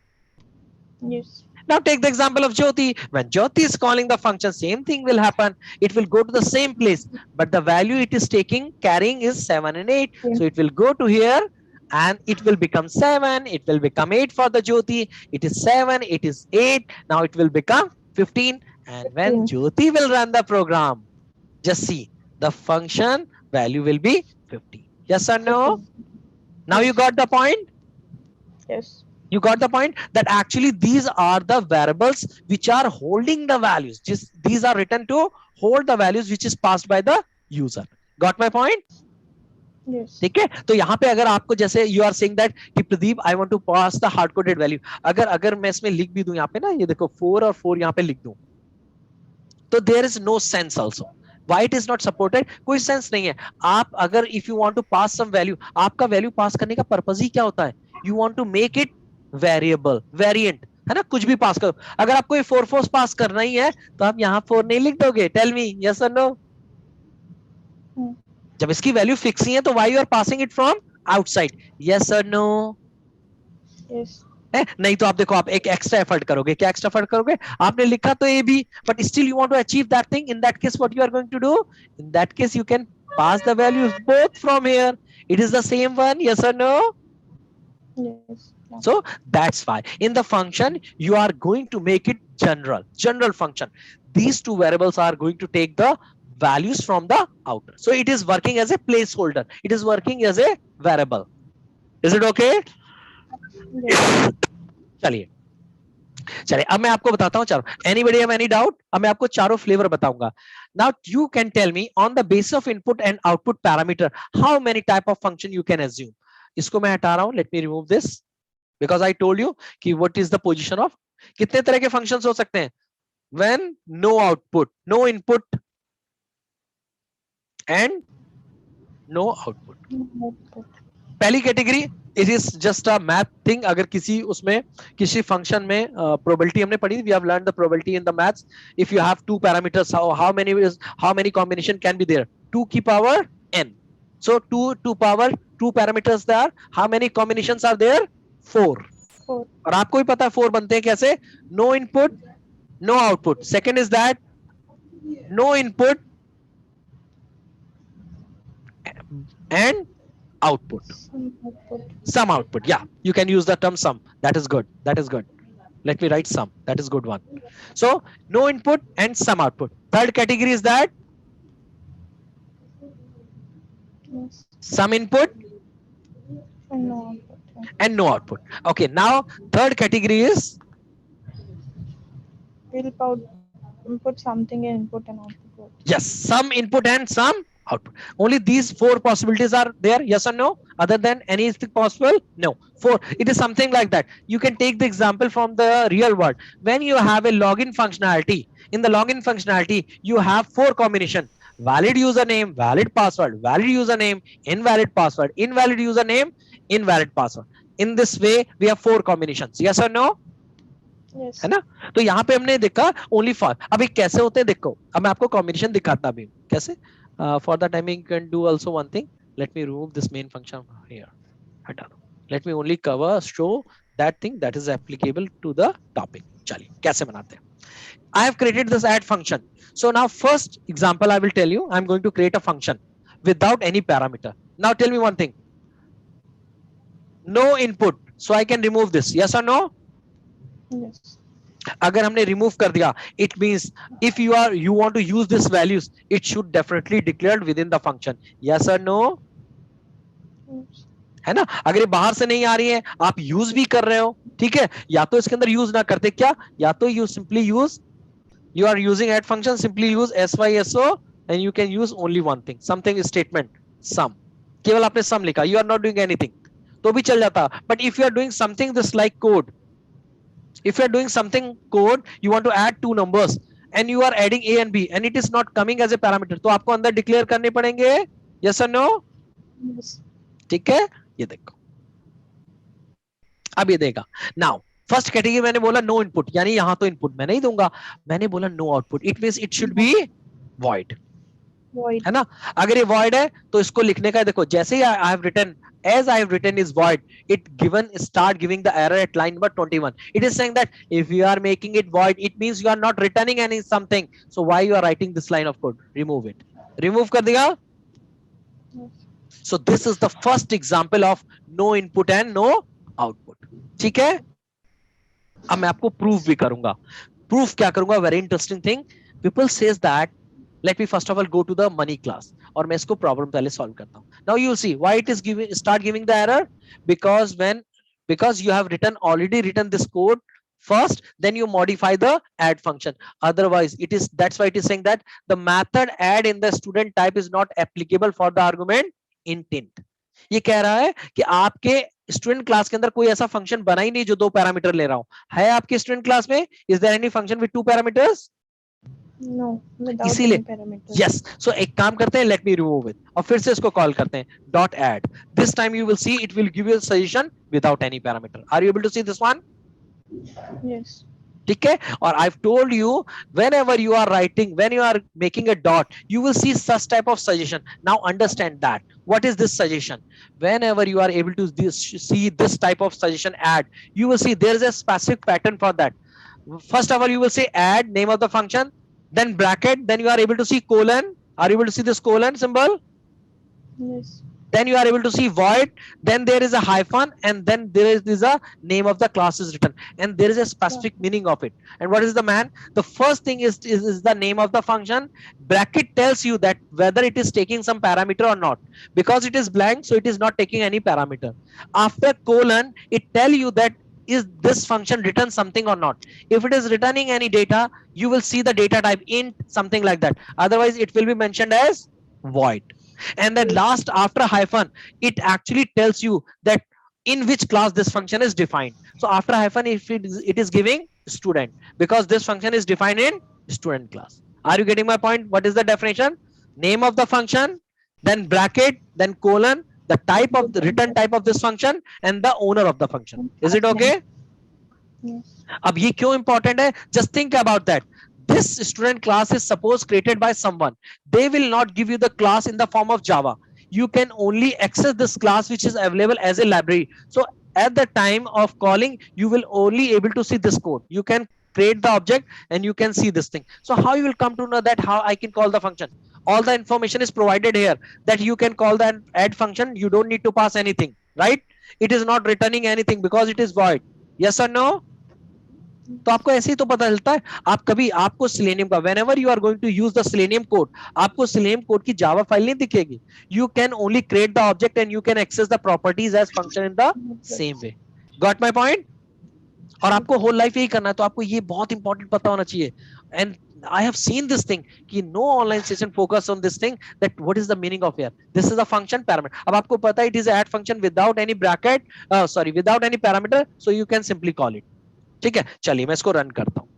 Yes. Now take the example of Jyoti. When Jyoti is calling the function, same thing will happen. It will go to the same place, but the value it is carrying is 7 and 8. Yeah. So it will go to here and it will become 7. It will become 8 for the Jyoti. It is 7, it is 8. Now it will become 15. And when 15. Jyoti will run the program, just see, the function value will be 15. Yes or no? Now you got the point? Yes. You got the point that actually these are the variables which are holding the values. Just these are written to hold the values which is passed by the user. Got my point? Yes. ठीक है? तो यहाँ पे अगर आपको जैसे you are saying that कि Pradeep I want to pass the hard coded value. अगर मैं इसमें लिख भी दूं यहाँ पे ना, ये देखो 4 और 4 यहाँ पे लिख दूं, तो there is no sense also. Why it is not supported? कोई सेंस नहीं है. आप अगर if you want to pass some value, आपका value pass करने का पर्पस ही क्या होता है? You want to make it variable, variant, है ना, कुछ भी पास करो। अगर आपको ये 4 4 पास करना ही है तो आप यहाँ 4 नहीं लिख दोगे? टेल मी यस और नो। Hmm. जब इसकी वैल्यू फिक्स ही है तो why you are passing it from outside? Yes और नो? Yes. है नहीं तो आप देखो, आप एक एक्स्ट्रा एफर्ट करोगे। क्या एक्स्ट्रा एफर्ट करोगे? आपने लिखा तो A B, but still you want to achieve that thing. In that case what you are going to do? In that case you can pass the values both from here. It is the same one, yes or no? Yes. Yeah. So that's why in the function you are going to make it general function. These two variables are going to take the values from the outer. So it is working as a placeholder. It is working as a variable. Is it okay? Yes. चलिए चलिए अब मैं आपको बताता हूँ चारों. Anybody have any doubt? अब मैं आपको चारों फ्लेवर बताऊंगा. Now you can tell me on the basis of input and output parameter how many type of function you can assume. इसको मैं हटा रहा हूँ. Let me remove this because I told you कि what is the position of. कितने तरह के functions हो सकते हैं? When no output, no input and no output. पहली category it is just a math thing. अगर किसी उसमें किसी फंक्शन में प्रोबेबिलिटी हमने पढ़ी, we have learn the probability in the maths. If you have two parameters, how many combination can be there? 2 की power n. So 2 power 2 parameters there. How many combinations are there? 4. 4. और आपको भी पता है 4 बनते हैं कैसे? No input, no output. Second is that no input and output. Some output. Yeah, you can use the term sum. That is good. That is good. Let me write sum. That is good one. So no input and some output. Third category is that Yes. some input And no output. Yeah. and no output. Okay, now third category is We'll input something and input and output. yes, some input and some output. Only these 4 possibilities are there. Yes or no? Other than anything possible? No. 4. It is something like that. You can take the example from the real world. When you have a login functionality, in the login functionality, you have 4 combination: valid username, valid password, valid username, invalid password, invalid username, invalid password. In this way, we have 4 combinations. Yes or no? Yes. है ना? तो यहाँ पे हमने देखा only for. अब ये कैसे होते हैं देखो. अब मैं आपको कॉम्बिनेशन दिखाता भी हूँ कैसे. For the timing can do also one thing. Let me remove this main function here. हटा दो. Let me only cover show that thing that is applicable to the topic. चलिए कैसे बनाते हैं. I have created this add function. So now first example I will tell you. I'm going to create a function without any parameter. Now tell me one thing. No input, so I can remove this. Yes or no? Yes. अगर हमने remove कर दिया, it means if you want to use this values, it should definitely declared within the function. Yes or no? Yes. है ना. अगर ये बाहर से नहीं आ रही है, आप यूज भी कर रहे हो, ठीक है, या तो इसके अंदर यूज ना करते क्या, या तो you simply use, you are using add function, simply use syso and you can use only one thing, something statement sum. केवल आपने sum लिखा, you are not doing anything, तो भी चल जाता. But if you are doing something this like code, if you are doing something code, you want to add 2 numbers and you are adding a and b and it is not coming as a parameter, तो आपको अंदर declare करने पड़ेंगे. yes or no? Yes. ठीक है. ये देखो अब ये देगा. नाउ फर्स्ट कैटेगरी मैंने बोला नो इनपुट, यानी यहां तो इनपुट मैं नहीं दूंगा. मैंने बोला no output, it means it should be void. Void. है ना. अगर ये void है तो इसको लिखने का देखो, जैसे ही I have written as I have written is void, it start giving the error at line number 21. It is saying that if you are making it void, it means you are not returning any something. So why you are writing this line of code? Remove it. Remove कर दिया. Yes. So this is the first example of no input and no output. ठीक है. अब मैं आपको proof भी करूंगा. Proof क्या करूंगा? Very interesting thing. People says that let me first of all go to the money class और मैं इसको प्रॉब्लम पहले सॉल्व करता हूं. now you will see why it is start giving the error, because you have already written this code first, then you modify the add function. Otherwise that's why it is saying that the method add in the student type is not applicable for the argument intent. ये कह रहा है कि आपके student class के अंदर कोई ऐसा फंक्शन बना ही नहीं जो 2 पैरामीटर ले रहा हूं. है आपके स्टूडेंट क्लास में? Is there any function with 2 parameters? No, without इसीलिए any parameters. yes, so एक काम करते हैं, let me remove it और फिर से इसको कॉल करते हैं dot add. This time you will see it will give you a suggestion without any parameter. Are you able to see this one? Yes. ठीक है, और I've told you whenever you are writing, when you are making a dot, you will see such type of suggestion. Now understand that what is this suggestion. Whenever you are able to see this type of suggestion add, you will see there is a specific pattern for that. First of all, you will say add name of the function, then bracket, then you are able to see colon. Are you able to see this colon symbol? Yes. Then you are able to see void, then there is a hyphen, and then there is a name of the class is written, and there is a specific meaning of it. And what is the man? The first thing is the name of the function. Bracket tells you that whether it is taking some parameter or not. Because it is blank, so it is not taking any parameter. After colon, it tell you that is this function return something or not. If it is returning any data, you will see the data type int, something like that. Otherwise, it will be mentioned as void. And then last, after hyphen, it actually tells you that in which class this function is defined. So after hyphen, if it is giving student, because this function is defined in student class. Are you getting my point? What is the definition? Name of the function, then bracket, then colon, the type of the return type of this function, and the owner of the function. Is it okay? Yes. अब ये क्यों important है? Just think about that. This student class is suppose created by someone. They will not give you the class in the form of Java. You can only access this class which is available as a library. So at the time of calling, you will only able to see this code. You can create the object and you can see this thing. So how you will come to know that how I can call the function? All the information is provided here that you can call the add function. You don't need to pass anything, right? It is not returning anything because it is void. Yes or no? तो आपको ऐसे ही तो पता चलता है. आप कभी आपको सिलेनियम का whenever you are going to use the selenium code, आपको selenium code की java file नहीं दिखेगी. You can only create the object and you can access the properties as function in the same way. Got my point? और आपको whole life यही करना है, तो आपको ये बहुत important पता होना चाहिए. And I have seen this thing कि no online session focus on this thing that what is the meaning of here. This is a function parameter. अब आपको पता है it is a add function without any bracket, without any parameter, so you can simply call it. ठीक है, चलिए मैं इसको run करता हूं.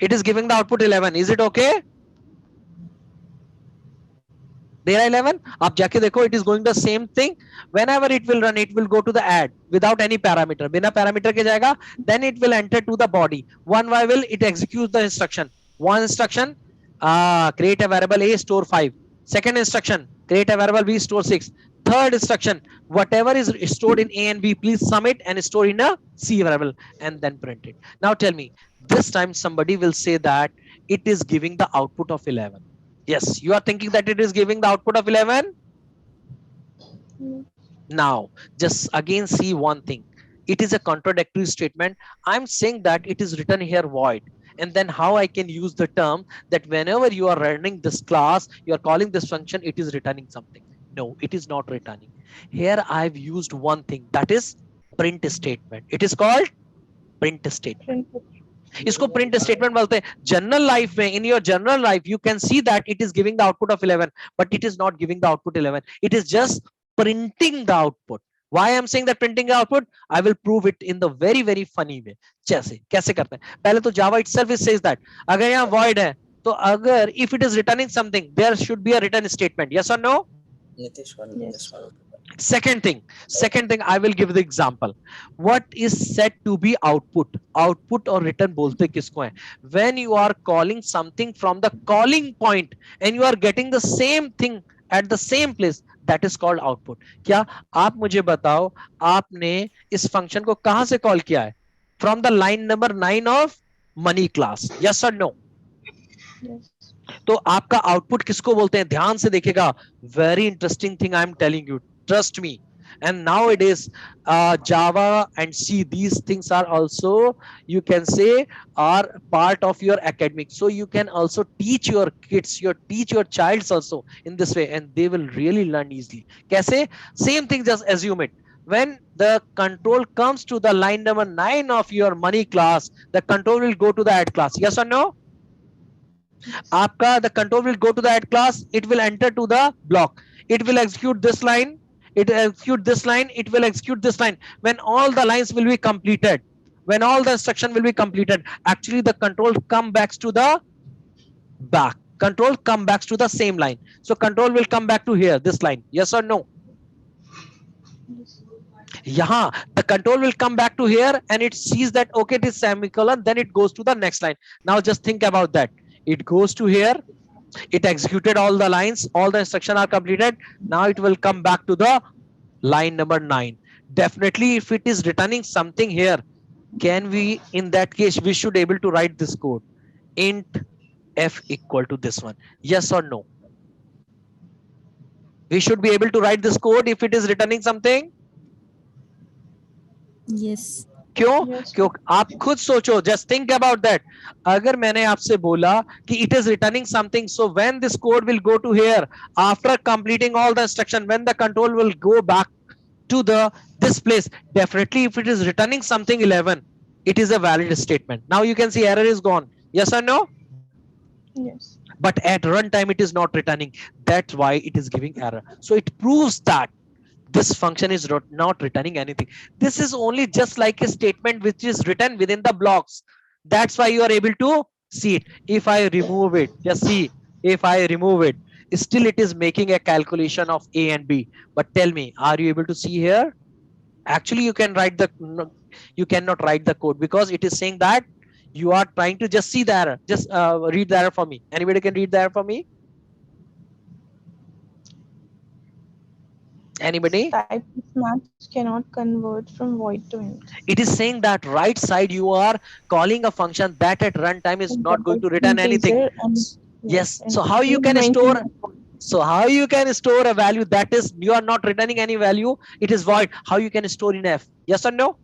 It is giving the output 11. Is it okay? दे रहा है 11. आप जाके देखो, it is going the same thing. Whenever it will run, it will go to the add without any parameter. बिना parameter के जाएगा. Then it will enter to the body. One while will it executes the instruction. One instruction, create a variable A, store 5. Second instruction, create a variable B, store 6. Third instruction, whatever is stored in A and B, please sum it and store in a C variable and then print it. Now tell me, this time somebody will say that it is giving the output of 11. Yes, you are thinking that it is giving the output of 11. Now, just again see one thing. It is a contradictory statement. I'm saying that it is written here void. And then how I can use the term that whenever you are running this class, you are calling this function, it is returning something. No, it is not returning. Here I've used one thing, that is print statement. It is called print statement. इसको print statement बोलते हैं. General life में, in your general life, you can see that it is giving the output of 11, but it is not giving the output 11. It is just printing the output. Why I'm saying that printing the output? I will prove it in the very, very funny way. कैसे करते हैं? पहले तो Java itself says that अगर यहाँ void है, तो अगर if it is returning something, there should be a return statement. Yes or no? Nitish, one. Yes. Second thing, I will give the example. What is said to be output? Output or return बोलते किसको है? When you are calling something from the calling point and you are getting the same thing at the same place, that is called output. क्या आप मुझे बताओ, आपने इस function को कहां से call किया है? From the line number 9 of money class. Yes or no? Yes. तो आपका आउटपुट किसको बोलते हैं? ध्यान से देखिएगा. Very interesting thing I am telling you, trust me. And nowadays Java and C, these things are also, you can say, are part of your academic, so you can also teach your kids, teach your childs also in this way, and they will really learn easily. Kaise? Same thing, just assume it. When the control comes to the line number 9 of your money class, the control will go to the add class. Yes or no? आपका the control will go to the add class, it will enter to the block, it will execute this line, it will execute this line, it will execute this line. When all the lines will be completed, when all the instruction will be completed, actually the control come back to the back. Control come back to the same line. So control will come back to here, this line. Yes or no? Yes. Yahan the control will come back to here and it sees that okay, it is semicolon, then it goes to the next line. Now just think about that. It goes to here, it executed all the lines, all the instructions are completed. Now it will come back to the line number 9. Definitely if it is returning something here, can we, in that case, we should able to write this code int f equal to this one. Yes or no? We should be able to write this code if it is returning something. Yes. क्यों? Yes. क्यों? आप खुद सोचो, just think about that. अगर मैंने आपसे बोला कि it is returning something, so when this code will go to here after completing all the instruction, when the control will go back to this place, definitely if it is returning something 11, it is a valid statement. Now you can see error is gone. Yes or no? Yes. But at runtime it is not returning. That's why it is giving error. So it proves that this function is not returning anything. This is only just like a statement which is written within the blocks. That's why you are able to see it. If I remove it, just see, if I remove it, still it is making a calculation of A and B. But tell me, are you able to see here? Actually, you can write you cannot write the code because it is saying that you are trying to just see the error. Just read the error for me. Anybody can read the error for me? Anybody? Type match cannot convert from void to int. It is saying that right side you are calling a function that at runtime is not going to return anything. Integer and- Yes. and So how you it can is store? 19. So how you can store a value that is you are not returning any value? It is void. How you can store in F? Yes or no?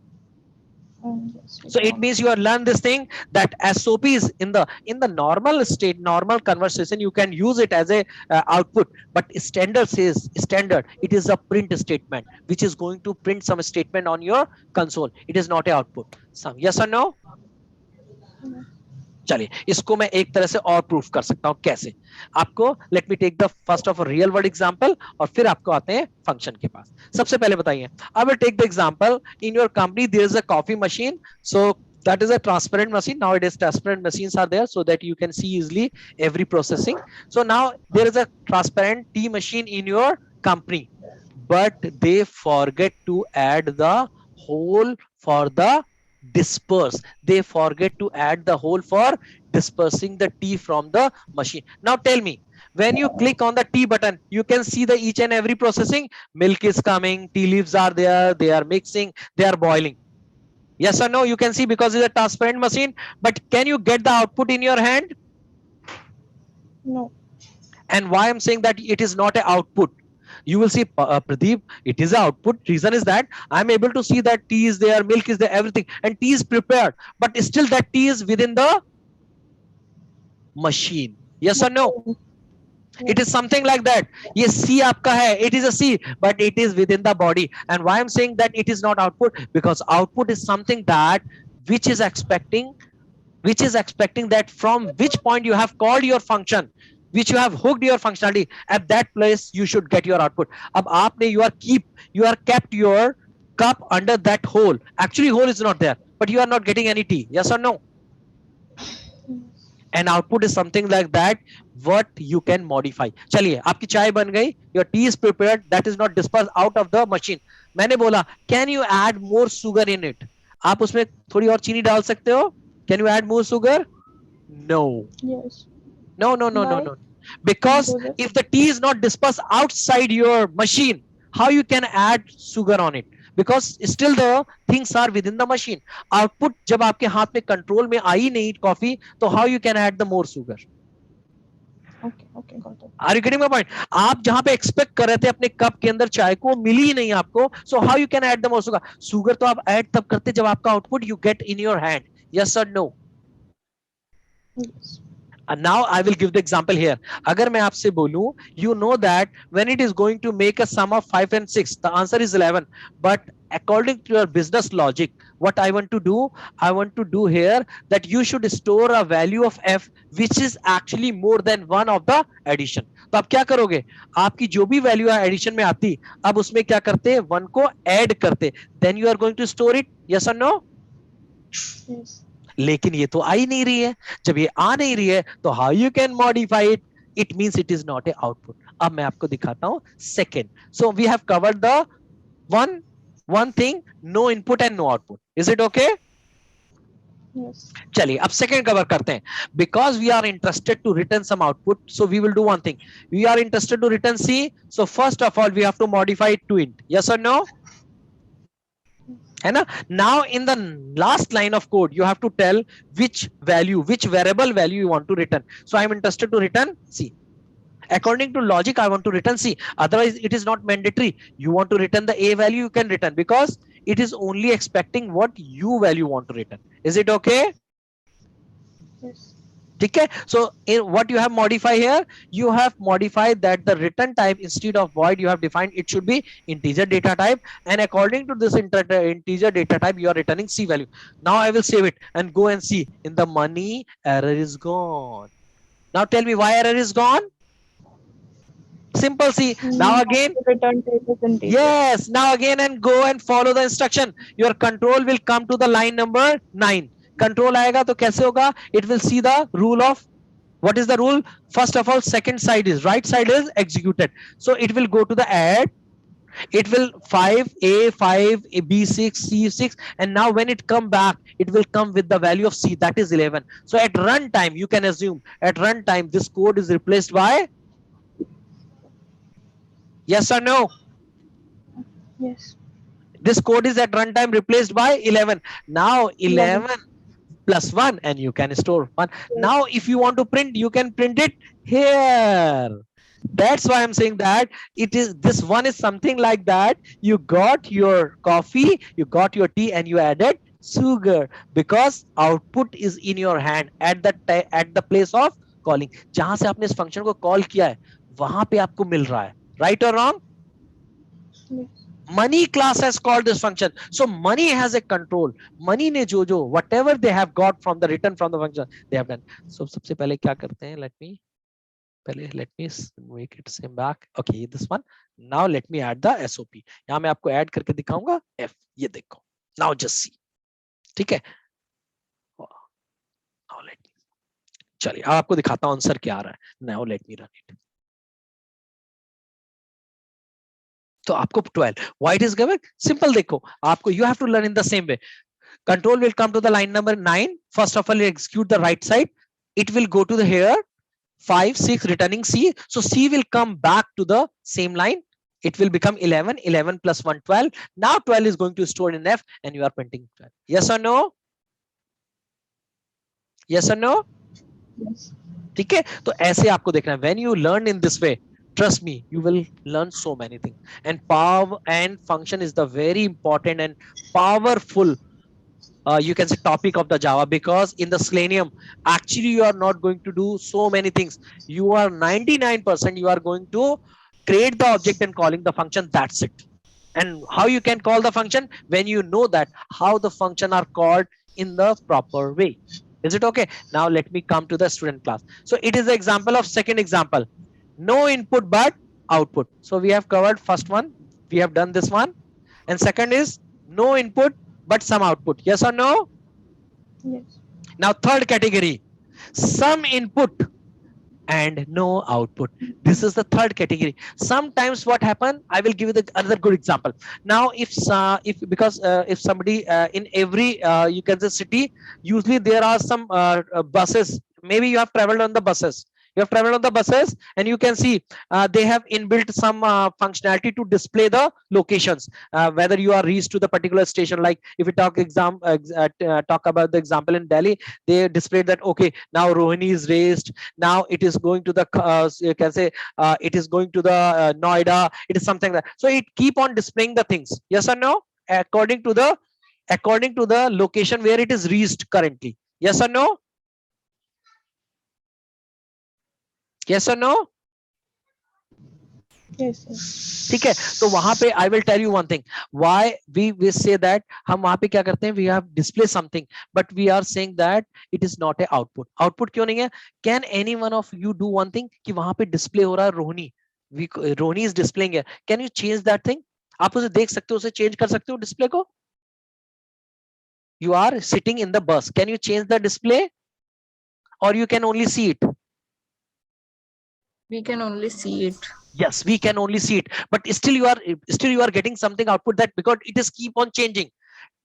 Yes, we So it can. means you have learned this thing that SOP is in the normal state, normal conversation, you can use it as a output, but standard says standard, it is a print statement which is going to print some statement on your console. It is not a output. Some yes or no? चलिए इसको मैं एक तरह से और proof कर सकता हूं कैसे आपको let me take the first of real world example और फिर आपको आते हैं फंक्शन के पास सबसे पहले बताइए I will take the example in your company there is a coffee machine so that is a transparent machine. Nowadays transparent machines are there so that you can see easily every processing. So now there is a transparent tea machine in your company, but they forget to add the hole for the disperse. They forget to add the hole for dispersing the tea from the machine. Now tell me, when you click on the tea button, you can see the each and every processing. Milk is coming, tea leaves are there, they are mixing, they are boiling. Yes or no? You can see because it's a transparent machine, but can you get the output in your hand? No. And why I'm saying that it is not an output? You will see, Pradeep, it is an output. Reason is that I'm able to see that tea is there, milk is there, everything, and tea is prepared, but still that tea is within the machine. Yes or no? It is something like that. Yes, C आपका है, it is a C, but it is within the body. And why I'm saying that it is not output? Because output is something that which is expecting that from which point you have called your function, which you have hooked your functionality, at that place you should get your output. अब आपने you are kept your cup under that hole. Actually hole is not there, but you are not getting any tea. Yes or no? And output is something like that what you can modify. चलिए आपकी चाय बन गई, your tea is prepared, that is not dispersed out of the machine. मैंने बोला can you add more sugar in it? आप उसमें थोड़ी और चीनी डाल सकते हो? Can you add more sugar? No. Yes. No. Why? Because if the tea is not dispersed outside your machine, how you can add sugar on it? Because still the things are within the machine. Output जब आपके हाथ में control में आई नहीं coffee, तो how you can add the more sugar? Okay, got it. Are you getting my point? आप जहां पे एक्सपेक्ट कर रहे थे अपने कप के अंदर चाय को, मिली ही नहीं आपको, so how you can add the more sugar? Sugar तो आप ऐड तब करते जब आपका output you get in your hand. Yes or no? Yes. And now I will give the example here. अगर मैं आपसे बोलूं, you know that when it is going to make a sum of 5 and 6, the answer is 11. But according to your business logic, what I want to do here that you should store a value of f which is actually more than one of the addition. तो आप क्या करोगे? आपकी जो भी value addition में आती, अब उसमें क्या करते? 1 को ऐड करते. Then you are going to store it. Yes or no? Yes. लेकिन ये तो आ ही नहीं रही है. जब ये आ नहीं रही है तो how you can modify it? It means it is not a output. अब मैं आपको दिखाता हूं second. So we have covered the one thing, no input and no output. Is it okay? Yes. चलिए अब सेकंड कवर करते हैं. Because we are interested to return some output, so we will do one thing. We are interested to return C, so first of all we have to modify it to int. Yes or no? है ना? Now in the last line of code you have to tell which variable value you want to return. So I am interested to return C. According to logic I want to return C, otherwise it is not mandatory. You want to return the A value, you can return, because it is only expecting what you value want to return. Is it okay? Yes. ठीक है. So what you have modified here, you have modified that the return type, instead of void you have defined it should be integer data type, and according to this integer data type you are returning C value. Now I will save it and go and see. In the money, error is gone. Now tell me why error is gone. Simple. See, now again, Return type is integer. yes, now again and go and follow the instruction. Your control will come to the line number 9. Control आएगा तो कैसे होगा? It will see the rule of, what is the rule? First of all, second side is, right side is executed. So it will go to the add. It will 5A5 B6 C6, and now when it come back it will come with the value of C, that is 11. So at runtime you can assume at runtime this code is replaced by, yes or no? Yes. This code is at runtime replaced by 11. Now 11 plus 1 and you can store 1. Now if you want to print, you can print it here. That's why I'm saying that it is, this one is something like that. You got your coffee, you got your tea, and you added sugar, because output is in your hand at the place of calling. जहां से आपने इस function को call किया है वहां पे आपको मिल रहा है. Right or wrong? Yes. Money class has called this function, so money has a control. Money ने जो whatever they have got from the return from the function they have done. So सबसे पहले क्या करते हैं, let me make it same back. Okay, this one. Now let me add the SOP. यहाँ मैं आपको ऐड करके दिखाऊंगा F. ये देखो. Now just see. ठीक है. Now let me. चलिए अब आपको दिखाता हूँ आंसर क्या आ रहा है. Now let me run it. तो आपको 12. Why it is given? Simple. देखो आपको, you have to learn in the same way. Control will come to the line number 9. First of all, you execute the right side. It will go to the here 5 6 returning C. So C will come back to the same line. It will become 11. 11 plus 1 12. Now 12 is going to store in F and you are printing 12. Yes or no? Yes or no? Yes. ठीक है. तो ऐसे आपको देखना है. When you learn in this way, trust me, you will learn so many things. And power and function is the very important and powerful you can say topic of the Java, because in the Selenium actually you are not going to do so many things. You are 99% you are going to create the object and calling the function. That's it. And how you can call the function? When you know that how the function are called in the proper way. Is it okay? Now let me come to the student class. So it is the example of second example. No input but output. So we have covered first one. We have done this one. And second is no input but some output. Yes or no? Yes. Now third category, some input and no output. This is the third category. Sometimes what happen, I will give you another good example. Now if somebody in every you can say city, usually there are some buses. Maybe you have traveled on the buses. You have traveled on the buses and you can see they have inbuilt some functionality to display the locations, whether you are reached to the particular station. Like if we talk about the example in Delhi, they displayed that okay, now Rohini is raised, now it is going to the you can say it is going to the Noida, it is something like that. So it keep on displaying the things. Yes or no? According to the location where it is reached currently. Yes or no? Yes or no? Yes. Yes. ठीक है. तो वहां पे I will tell you one thing. Why we say that हम वहां पे क्या करते हैं? We have display something, but we are saying that it is not a output. Output क्यों नहीं है? Can any one of you do one thing कि वहां पे display हो रहा है Rohini. Rohini is displaying here. Can you change that thing? आप उसे देख सकते हो, उसे change कर सकते हो display को? You are sitting in the bus. Can you change the display, or you can only see it? We can only see it. Yes, we can only see it, but still you are getting something output, that because it is keep on changing.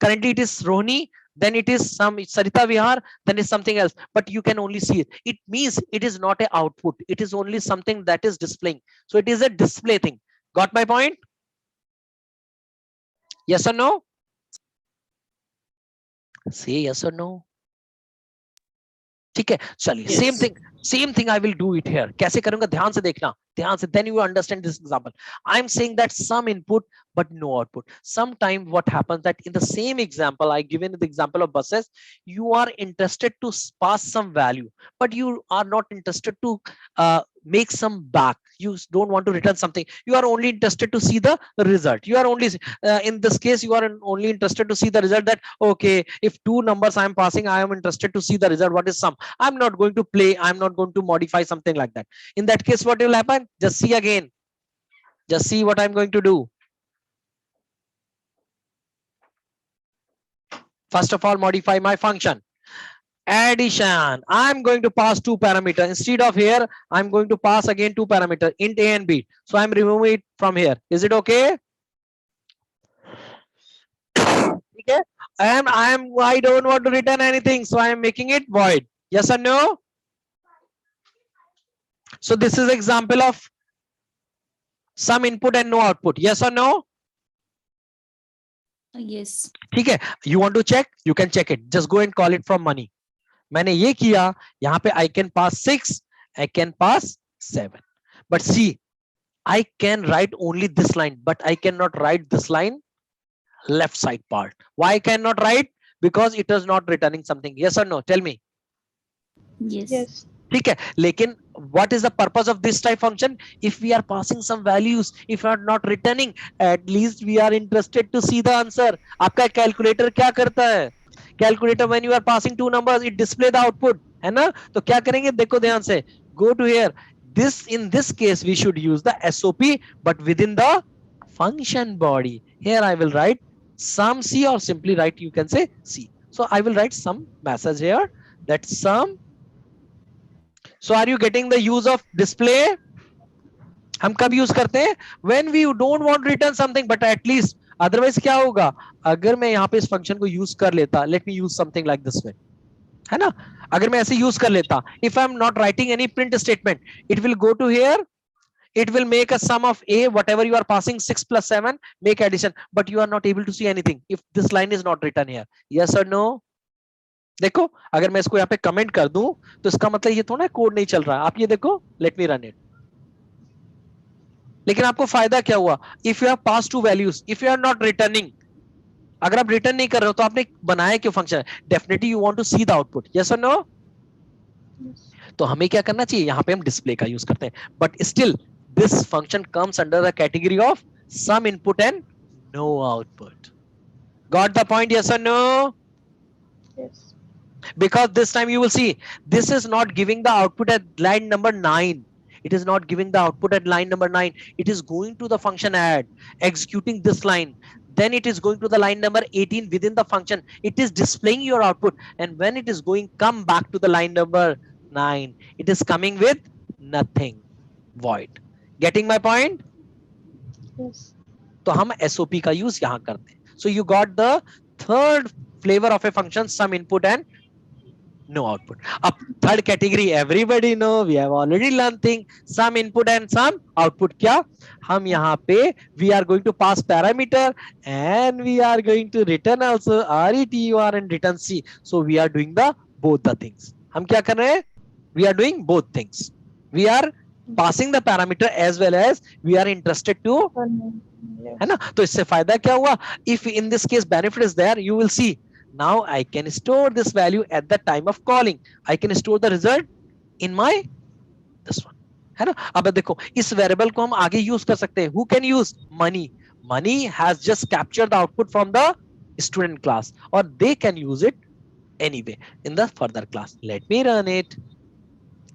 Currently it is Rohini, then it is some Sarita Vihar, then it's something else, but you can only see it. It means it is not an output, it is only something that is displaying. So it is a display thing. Got my point? Yes or no? Say yes or no. ठीक है, चलिए, Yes. same thing I will do it here. कैसे करूंगा, ध्यान से देखना, ध्यान से, then you understand this example. I'm saying that some input but no output. Sometime what happens that in the same example I given the example of buses, you are interested to pass some value, but you are not interested to make some back. You don't want to return something. You are only interested to see the result. You are only in this case you are only interested to see the result, that okay, if two numbers I am passing, I am interested to see the result. What is sum? I'm not going to play. I'm not going to modify something like that. In that case, what will happen? Just see again. Just see what I'm going to do. First of all, modify my function. Addition. I'm going to pass two parameters. Instead of here, I'm going to pass again two parameters, int a and b. So I'm removing it from here. Is it okay? Okay. I don't want to return anything, so I am making it void. Yes or no? So this is example of some input and no output. Yes or no? Yes. ठीक है. You want to check? You can check it. Just go and call it from money. मैंने ये किया, यहाँ पे I can pass 6, I can pass 7. But see, I can write only this line, but I cannot write this line left side part. Why I cannot write? Because it is not returning something. Yes or no? Tell me. Yes. Yes. ठीक है, लेकिन what is the purpose of this type function? If we are passing some values, if we are not returning, at least we are interested to see the answer. आपका calculator क्या करता है? Calculator when you are passing two numbers, it display the output, है ना? तो क्या करेंगे? देखो ध्यान से. Go to here. In this case, we should use the SOP, but within the function body. Here I will write sum C, or simply write, you can say C. So I will write some message here, that sum. So are you getting the use of display? हम कब use करते हैं? When we don't want to return something, but at least otherwise क्या होगा? अगर मैं यहाँ पे इस फंक्शन को यूज कर लेता, let me use something like this way, है ना? अगर मैं ऐसे यूज कर लेता, if I'm not writing any print statement, it will go to here, it will make a sum of a, whatever you are passing, 6 plus 7, make addition, but you are not able to see anything if this line is not written here. Yes or no? देखो, अगर मैं इसको यहाँ पे comment कर दूं, तो इसका मतलब ये थोड़ा कोड नहीं चल रहा. आप ये देखो, लेट मी रन इट. लेकिन आपको फायदा क्या हुआ? If you have pass two values, if you are not returning, अगर आप रिटर्न नहीं कर रहे हो, तो आपने बनाया क्यों function? Definitely you want to see the output. Yes और नो? तो हमें क्या करना चाहिए? यहाँ पे हम डिस्प्ले का यूज करते हैं, but still this function comes under the category of some input and no output. Got the point? Yes और no? Yes. Because this time you will see, this is not giving the output at line number 9. It is not giving the output at line number 9. It is going to the function add, executing this line. Then it is going to the line number 18 within the function. It is displaying your output. And when it is going, come back to the line number 9. It is coming with nothing, void. Getting my point? Yes. तो हम SOP का use यहाँ करते हैं. So you got the third flavor of a function, some input and no output. Up third category, everybody know, we have already learned thing, some input and some output. क्या हम यहाँ पे we are going to pass parameter and we are going to return also retur and return C. So we are doing the both the things. हम क्या कर रहे हैं? We are doing both things. We are passing the parameter as well as we are interested to, Yes. है ना? तो इससे फायदा क्या हुआ? If in this case benefit is there, you will see. Now I can store this value at the time of calling. I can store the result in my this one, है ना? अब देखो, इस वेरिएबल को हम आगे use कर सकते हैं. Who can use? Money. Money has just captured the output from the student class, or they can use it anyway in the further class. Let me run it.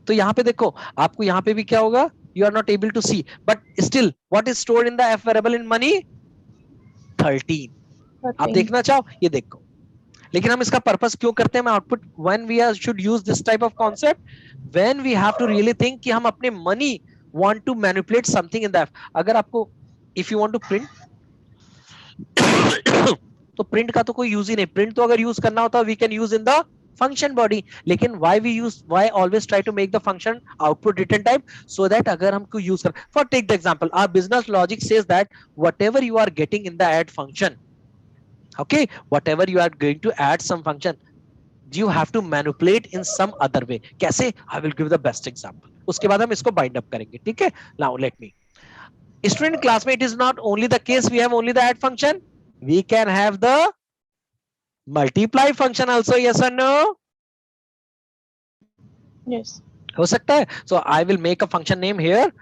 तो यहाँ पे देखो, आपको यहाँ पे भी क्या होगा? You are not able to see, but still, what is stored in the f variable in money? 13. आप देखना चाहो, ये देखो. लेकिन हम इसका पर्पस क्यों करते हैं? मैं output when we are should use this type of concept when we have to really think कि हम अपने मनी want to manipulate something in that. अगर आपको if you want to print तो प्रिंट का तो कोई यूज ही नहीं. प्रिंट तो अगर यूज करना होता we can use in the function body. लेकिन why always try to make the function output return type so that अगर हमको use कर, for take the example, our business logic says that whatever you are getting in the add function, okay, whatever you are going to add some function, you have to manipulate in some other way. कैसे? I will give the best example. उसके बाद हम इसको bind up करेंगे. ठीक है? Now let me. Student class में it is not only the case we have only the add function. We can have the multiply function also. Yes or no? Yes. हो सकता है. So I will make a function name here,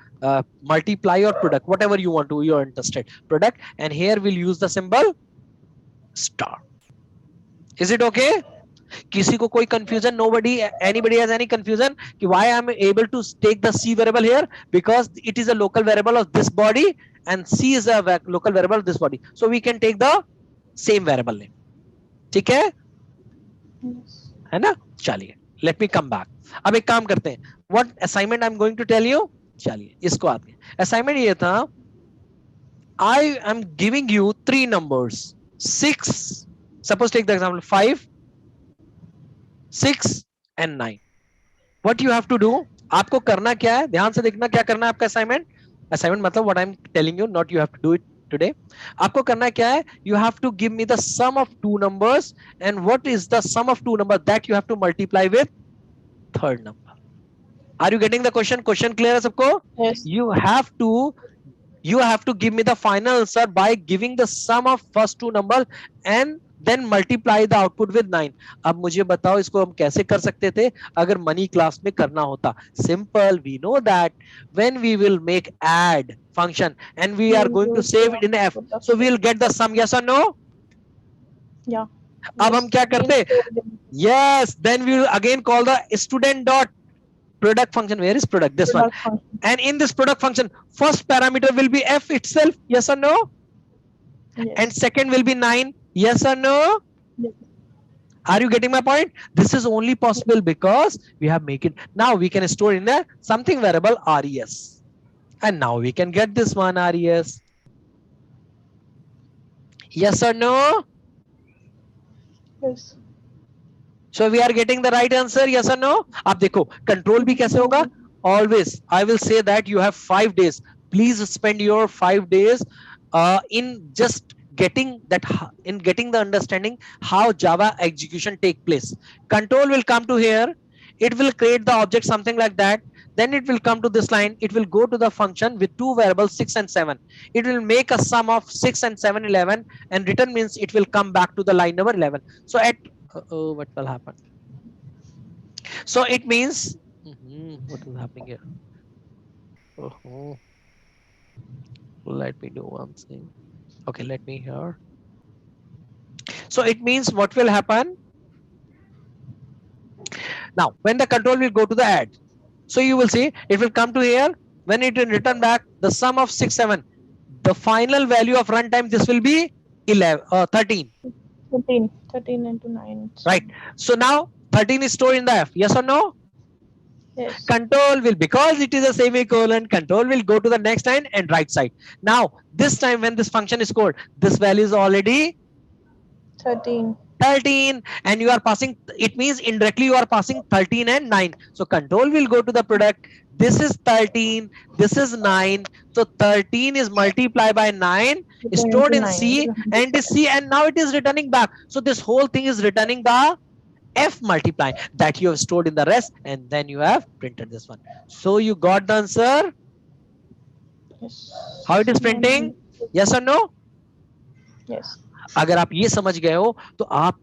multiply or product, whatever you want to, you're interested, product, and here we'll use the symbol star. Is it okay? किसी को कोई confusion? Anybody has any confusion कि why I'm able to take the C variable here? Because it is a local variable of this body and C is a local variable of this body. So we can take the same variable name. ठीक है? Yes. है ना? चलिए, let me come back. अब एक काम करते हैं. What assignment I'm going to tell you? चलिए, इसको आते हैं. Assignment ये था, I am giving you 3 numbers. 6, suppose take the example 5, 6 and 9. What you have to do? आपको करना क्या है? ध्यान से देखना क्या करना है आपका assignment. Assignment मतलब what I'm telling you, not you have to do it today. आपको करना क्या है? You have to give me the sum of 2 numbers, and what is the sum of 2 numbers that you have to multiply with third number. Are you getting the question? Question clear है सबको? Yes. You have to give me the final answer by giving the sum of first 2 numbers and then multiply the output with 9. अब मुझे बताओ इसको हम कैसे कर सकते थे अगर मनी क्लास में करना होता? Simple. We know that when we will make add function and we are going to save it in F, so we will get the sum. Yes or no? Yeah. अब हम क्या करते? Yes, then we will again call the student dot product function. Where is product? This one. And in this product function, first parameter will be F itself. Yes or no? Yes. And second will be 9. Yes or no? Yes. Are you getting my point? This is only possible because we have make it. Now we can store in a something variable res. And now we can get this one res. Yes or no? Yes. So we are getting the right answer. Yes or no? अब देखो control भी कैसे होगा? Always I will say that you have 5 days. Please spend your 5 days in just getting the understanding how Java execution take place. Control will come to here. It will create the object something like that. Then it will come to this line. It will go to the function with 2 variables 6 and 7. It will make a sum of 6 and 7, 11, and return means it will come back to the line number 11. So at what will happen? So it means what is happening here? Let me do one thing. Okay, let me here. So it means what will happen? Now, when the control will go to the add, so you will see it will come to here. When it will return back the sum of 6, 7, the final value of runtime, this will be 13. 13 into 9. Right. So now 13 is stored in the F. Yes or no? Yes. Control will, because it is a semicolon, control will go to the next line and right side. Now, this time when this function is called, this value is already 13. 13, and you are passing, it means indirectly you are passing 13 and 9. So control will go to the product. This is 13, this is 9. So 13 is multiplied by 9, stored in C, and is C, and now it is returning back. So this whole thing is returning the F multiply that you have stored in the rest, and then you have printed this one. So you got the answer. Yes. How it is printing? Yes or no? Yes. अगर आप ये समझ गए हो तो आप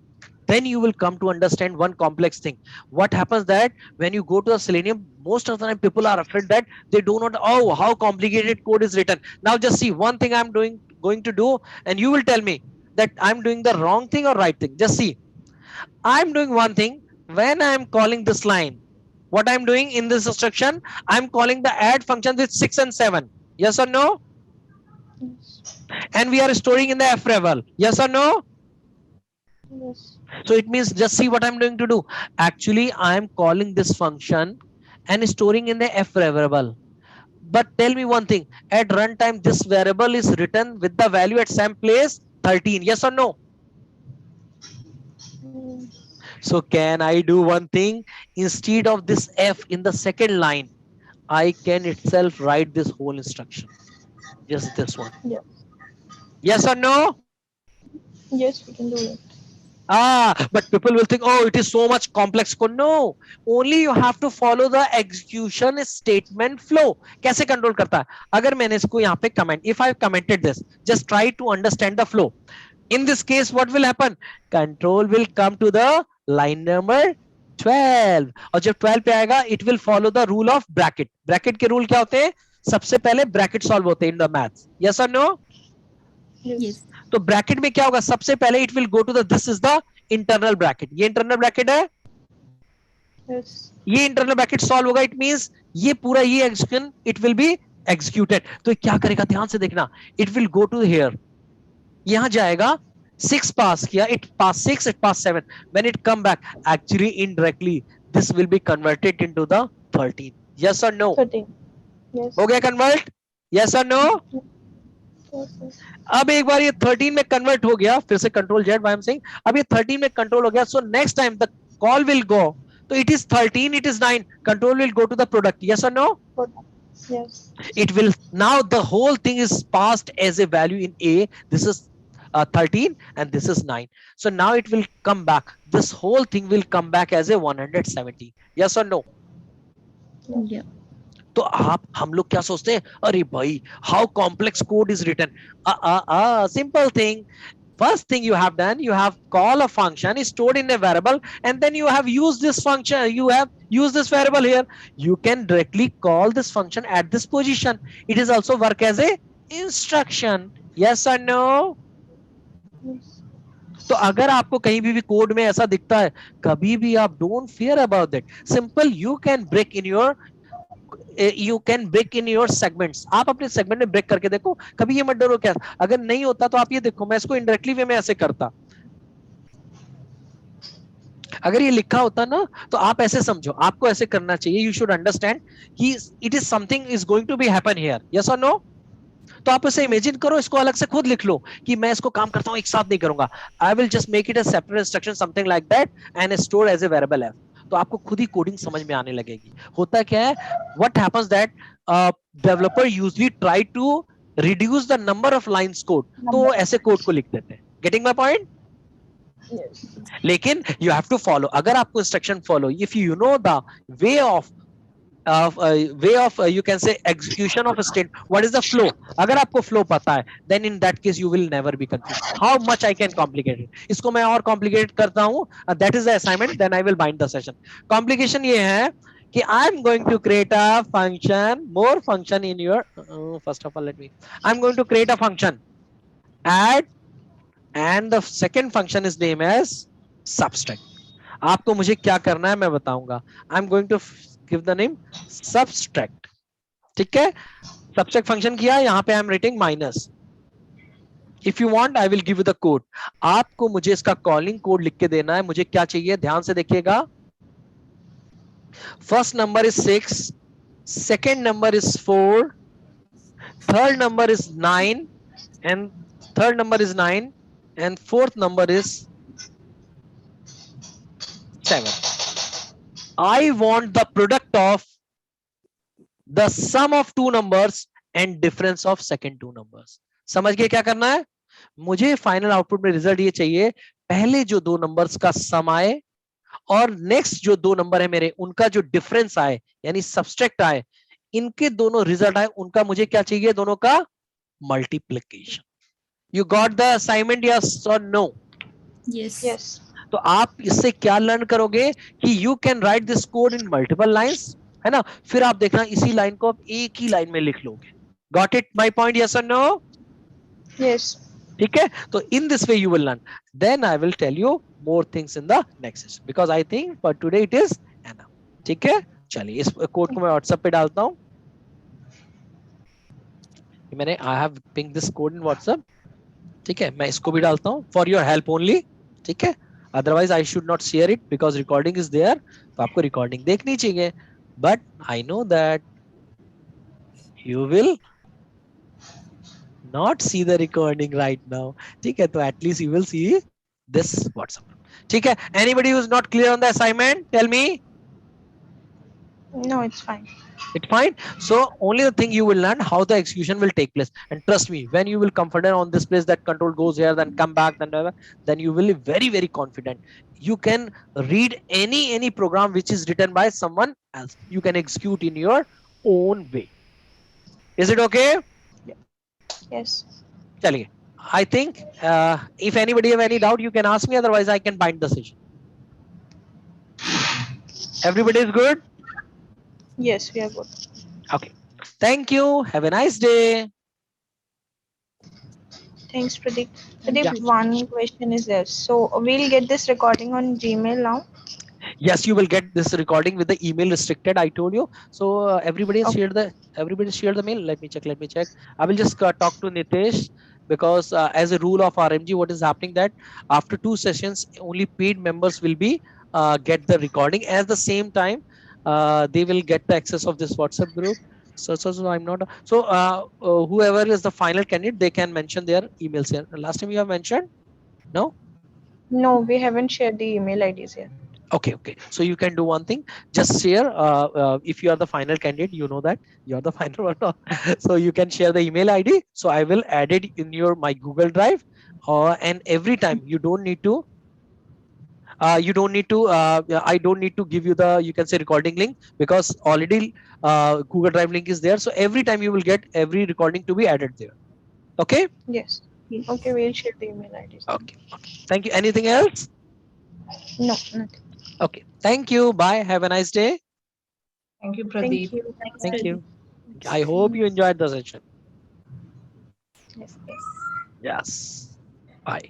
then you will come to understand one complex thing. What happens that when you go to the Selenium, most of the time people are afraid that they do not, oh, how complicated code is written. Now just see one thing I'm going to do, and you will tell me that I'm doing the wrong thing or right thing. Just see, I'm doing one thing. When I'm calling this line, what I'm doing in this instruction, I'm calling the add function with 6 and 7. Yes or no? Yes. And we are storing in the F variable. Yes or no? Yes. So it means just see what I'm going to do. Actually, I am calling this function and storing in the f variable. But tell me one thing, at runtime, this variable is written with the value at same place 13. Yes or no? Mm. So can I do one thing? Instead of this f in the second line, I can itself write this whole instruction. Just this one. Yeah. Yes or no? Yes, we can do it. But people will think, oh, it is so much complex code. No, only you have to follow the execution statement flow. कैसे control करता है? अगर मैंने इसको यहाँ पे comment, if I commented this, just try to understand the flow. In this case, what will happen? Control will come to the line number 12. और जब 12 पे आएगा, it will follow the rule of bracket. Bracket के rule क्या होते हैं? सबसे पहले bracket solve होते हैं in the maths. Yes or no? Yes. तो ब्रैकेट में क्या होगा? सबसे पहले it will go to the, this is the internal bracket. ये इंटरनल ब्रैकेट है. Yes. ये इंटरनल ब्रैकेट सॉल्व होगा. इट मींस ये पूरा ये action it will be executed. तो क्या करेगा? ध्यान से देखना. It will go to here, यहां जाएगा. 6 पास किया, it pass 6, it pass 7. When it come back, actually indirectly this will be converted into the 13. Yes और नो? 13. Yes. हो गया कन्वर्ट? यस और नो? Yes, yes. अब एक बार ये 13 में कन्वर्ट हो गया, फिर से control Z, I am saying अब ये 13 में कंट्रोल हो गया. So next time the call will go, तो it is 13, it is 9, control will go to the product. Yes और no? Yes. It will, now the whole thing is passed as a value in A. This is 13 and this is 9. So now it will come back, this whole thing will come back as a 170. Yes or no? Yeah. तो आप हम लोग क्या सोचते हैं? अरे भाई, how complex code is written. Simple thing. First thing you have done, you have call a function is stored in a variable, and then you have used this function, you have used this variable here. You can directly call this function at this position. It is also work as a instruction. Yes or no? Yes. तो अगर आपको कहीं भी code में ऐसा दिखता है, कभी भी आप don't fear about that. Simple, you can break in your segments. आप अपने सेगमेंट में ब्रेक करके देखो, कभी ये मत डरो. क्या अगर नहीं होता तो आप ये देखो, मैं इसको इनडायरेक्टली वे में ऐसे करता. अगर ये लिखा होता ना, तो आप ऐसे समझो, आपको ऐसे करना चाहिए. यू शुड अंडरस्टैंड कि it is something is going to be happen here. Yes और नो? तो आप इसे इमेजिन करो, इसको अलग से खुद लिख लो कि मैं इसको काम करता हूं, एक साथ नहीं करूंगा. I will just make it a separate instruction, something like that, and store as a variable F. तो आपको खुद ही कोडिंग समझ में आने लगेगी. होता क्या है, what happens that developer usually try to reduce the number of lines code, तो ऐसे कोड को लिख देते हैं. Getting my point? Yes. लेकिन यू हैव टू फॉलो. अगर आपको instruction follow, if you know the way of you can say execution of a state, what is the flow, अगर आपको flow पता है, then in that case you will never be confused. How much I can complicate it? इसको मैं और complicate करता हूँ. That is the assignment, then I will bind the session. Complication ये है कि I'm going to create a function, more function in your first of all I'm going to create a function add, and the second function is named as subtract. आपको मुझे क्या करना है मैं बताऊंगा. I'm going to give the name subtract. ठीक है? subtract function किया, यहाँ पे I'm writing minus. If you want, I will give you the code. आपको मुझे इसका calling code लिख के देना है. मुझे क्या चाहिए, ध्यान से देखिएगा. First number is 6, second number is 4, third number is 9, and fourth number is 7. I want the product of the sum of two numbers and difference of second two numbers. समझ गए क्या करना है? मुझे फाइनल आउटपुट में result ये चाहिए, पहले जो दो नंबर्स का सम आए और नेक्स्ट जो दो नंबर है मेरे, उनका जो डिफरेंस आए, यानी सब्सट्रैक्ट आए. इनके दोनों रिजल्ट आए, उनका मुझे क्या चाहिए, दोनों का multiplication. You got the assignment, yes और नो? Yes. Yes. तो आप इससे क्या लर्न करोगे कि you can write this code in multiple lines, है ना. फिर आप देखना इसी लाइन को आप एक ही लाइन में लिख लोगे. Got it my point, yes और नो? Yes. ठीक है? तो in this way you will learn. Then I will tell you more things in the next session, because I think for today it is enough. ठीक है, चलिए इस code को मैं व्हाट्सएप पे डालता हूं. मैंने I have ping this code in WhatsApp. ठीक है, मैं इसको भी डालता हूं फॉर योर हेल्प ओनली. ठीक है, Otherwise, I should not share it because recording is there. तो आपको recording देखनी चाहिए. But I know that you will not see the recording right now. ठीक है, तो at least you will see this WhatsApp. ठीक है. Anybody who's not clear on the assignment, tell me. No, it's fine. It's fine. So only the thing you will learn how the execution will take place. And trust me, when you will confident on this place that control goes here, then come back, then you will be very, very confident. You can read any program which is written by someone else. You can execute in your own way. Is it okay? Yes. Chaliye. I think if anybody have any doubt, you can ask me. Otherwise, I can bind the session. Everybody is good? Yes, we are good. Okay. Thank you. Have a nice day. Thanks, Pradeep. Pradeep, Yeah. one question is there. So we'll get this recording on Gmail now. Yes, you will get this recording with the email restricted. I told you. So everybody has shared the mail. Let me check. I will just talk to Nitesh because as a rule of RMG, what is happening that after 2 sessions, only paid members will be get the recording. At the same time, they will get the access of this WhatsApp group. So I'm not. So whoever is the final candidate, they can mention their emails here. Last time you have mentioned, no? No, we haven't shared the email IDs yet. Okay. So you can do one thing. Just share. If you are the final candidate, you know that you are the final one. So you can share the email ID. So I will add it in my Google Drive. And every time you don't need to. I don't need to give you the, you can say, recording link, because already Google Drive link is there. So every time you will get every recording to be added there. Okay. Yes. Okay, we'll share the email IDs. Okay. Thank you. Anything else? No, nothing. Okay. Thank you. Bye. Have a nice day. Thank you, Thank Pradeep. you. Thank you. I hope you enjoyed the session. Yes. Yes. Bye.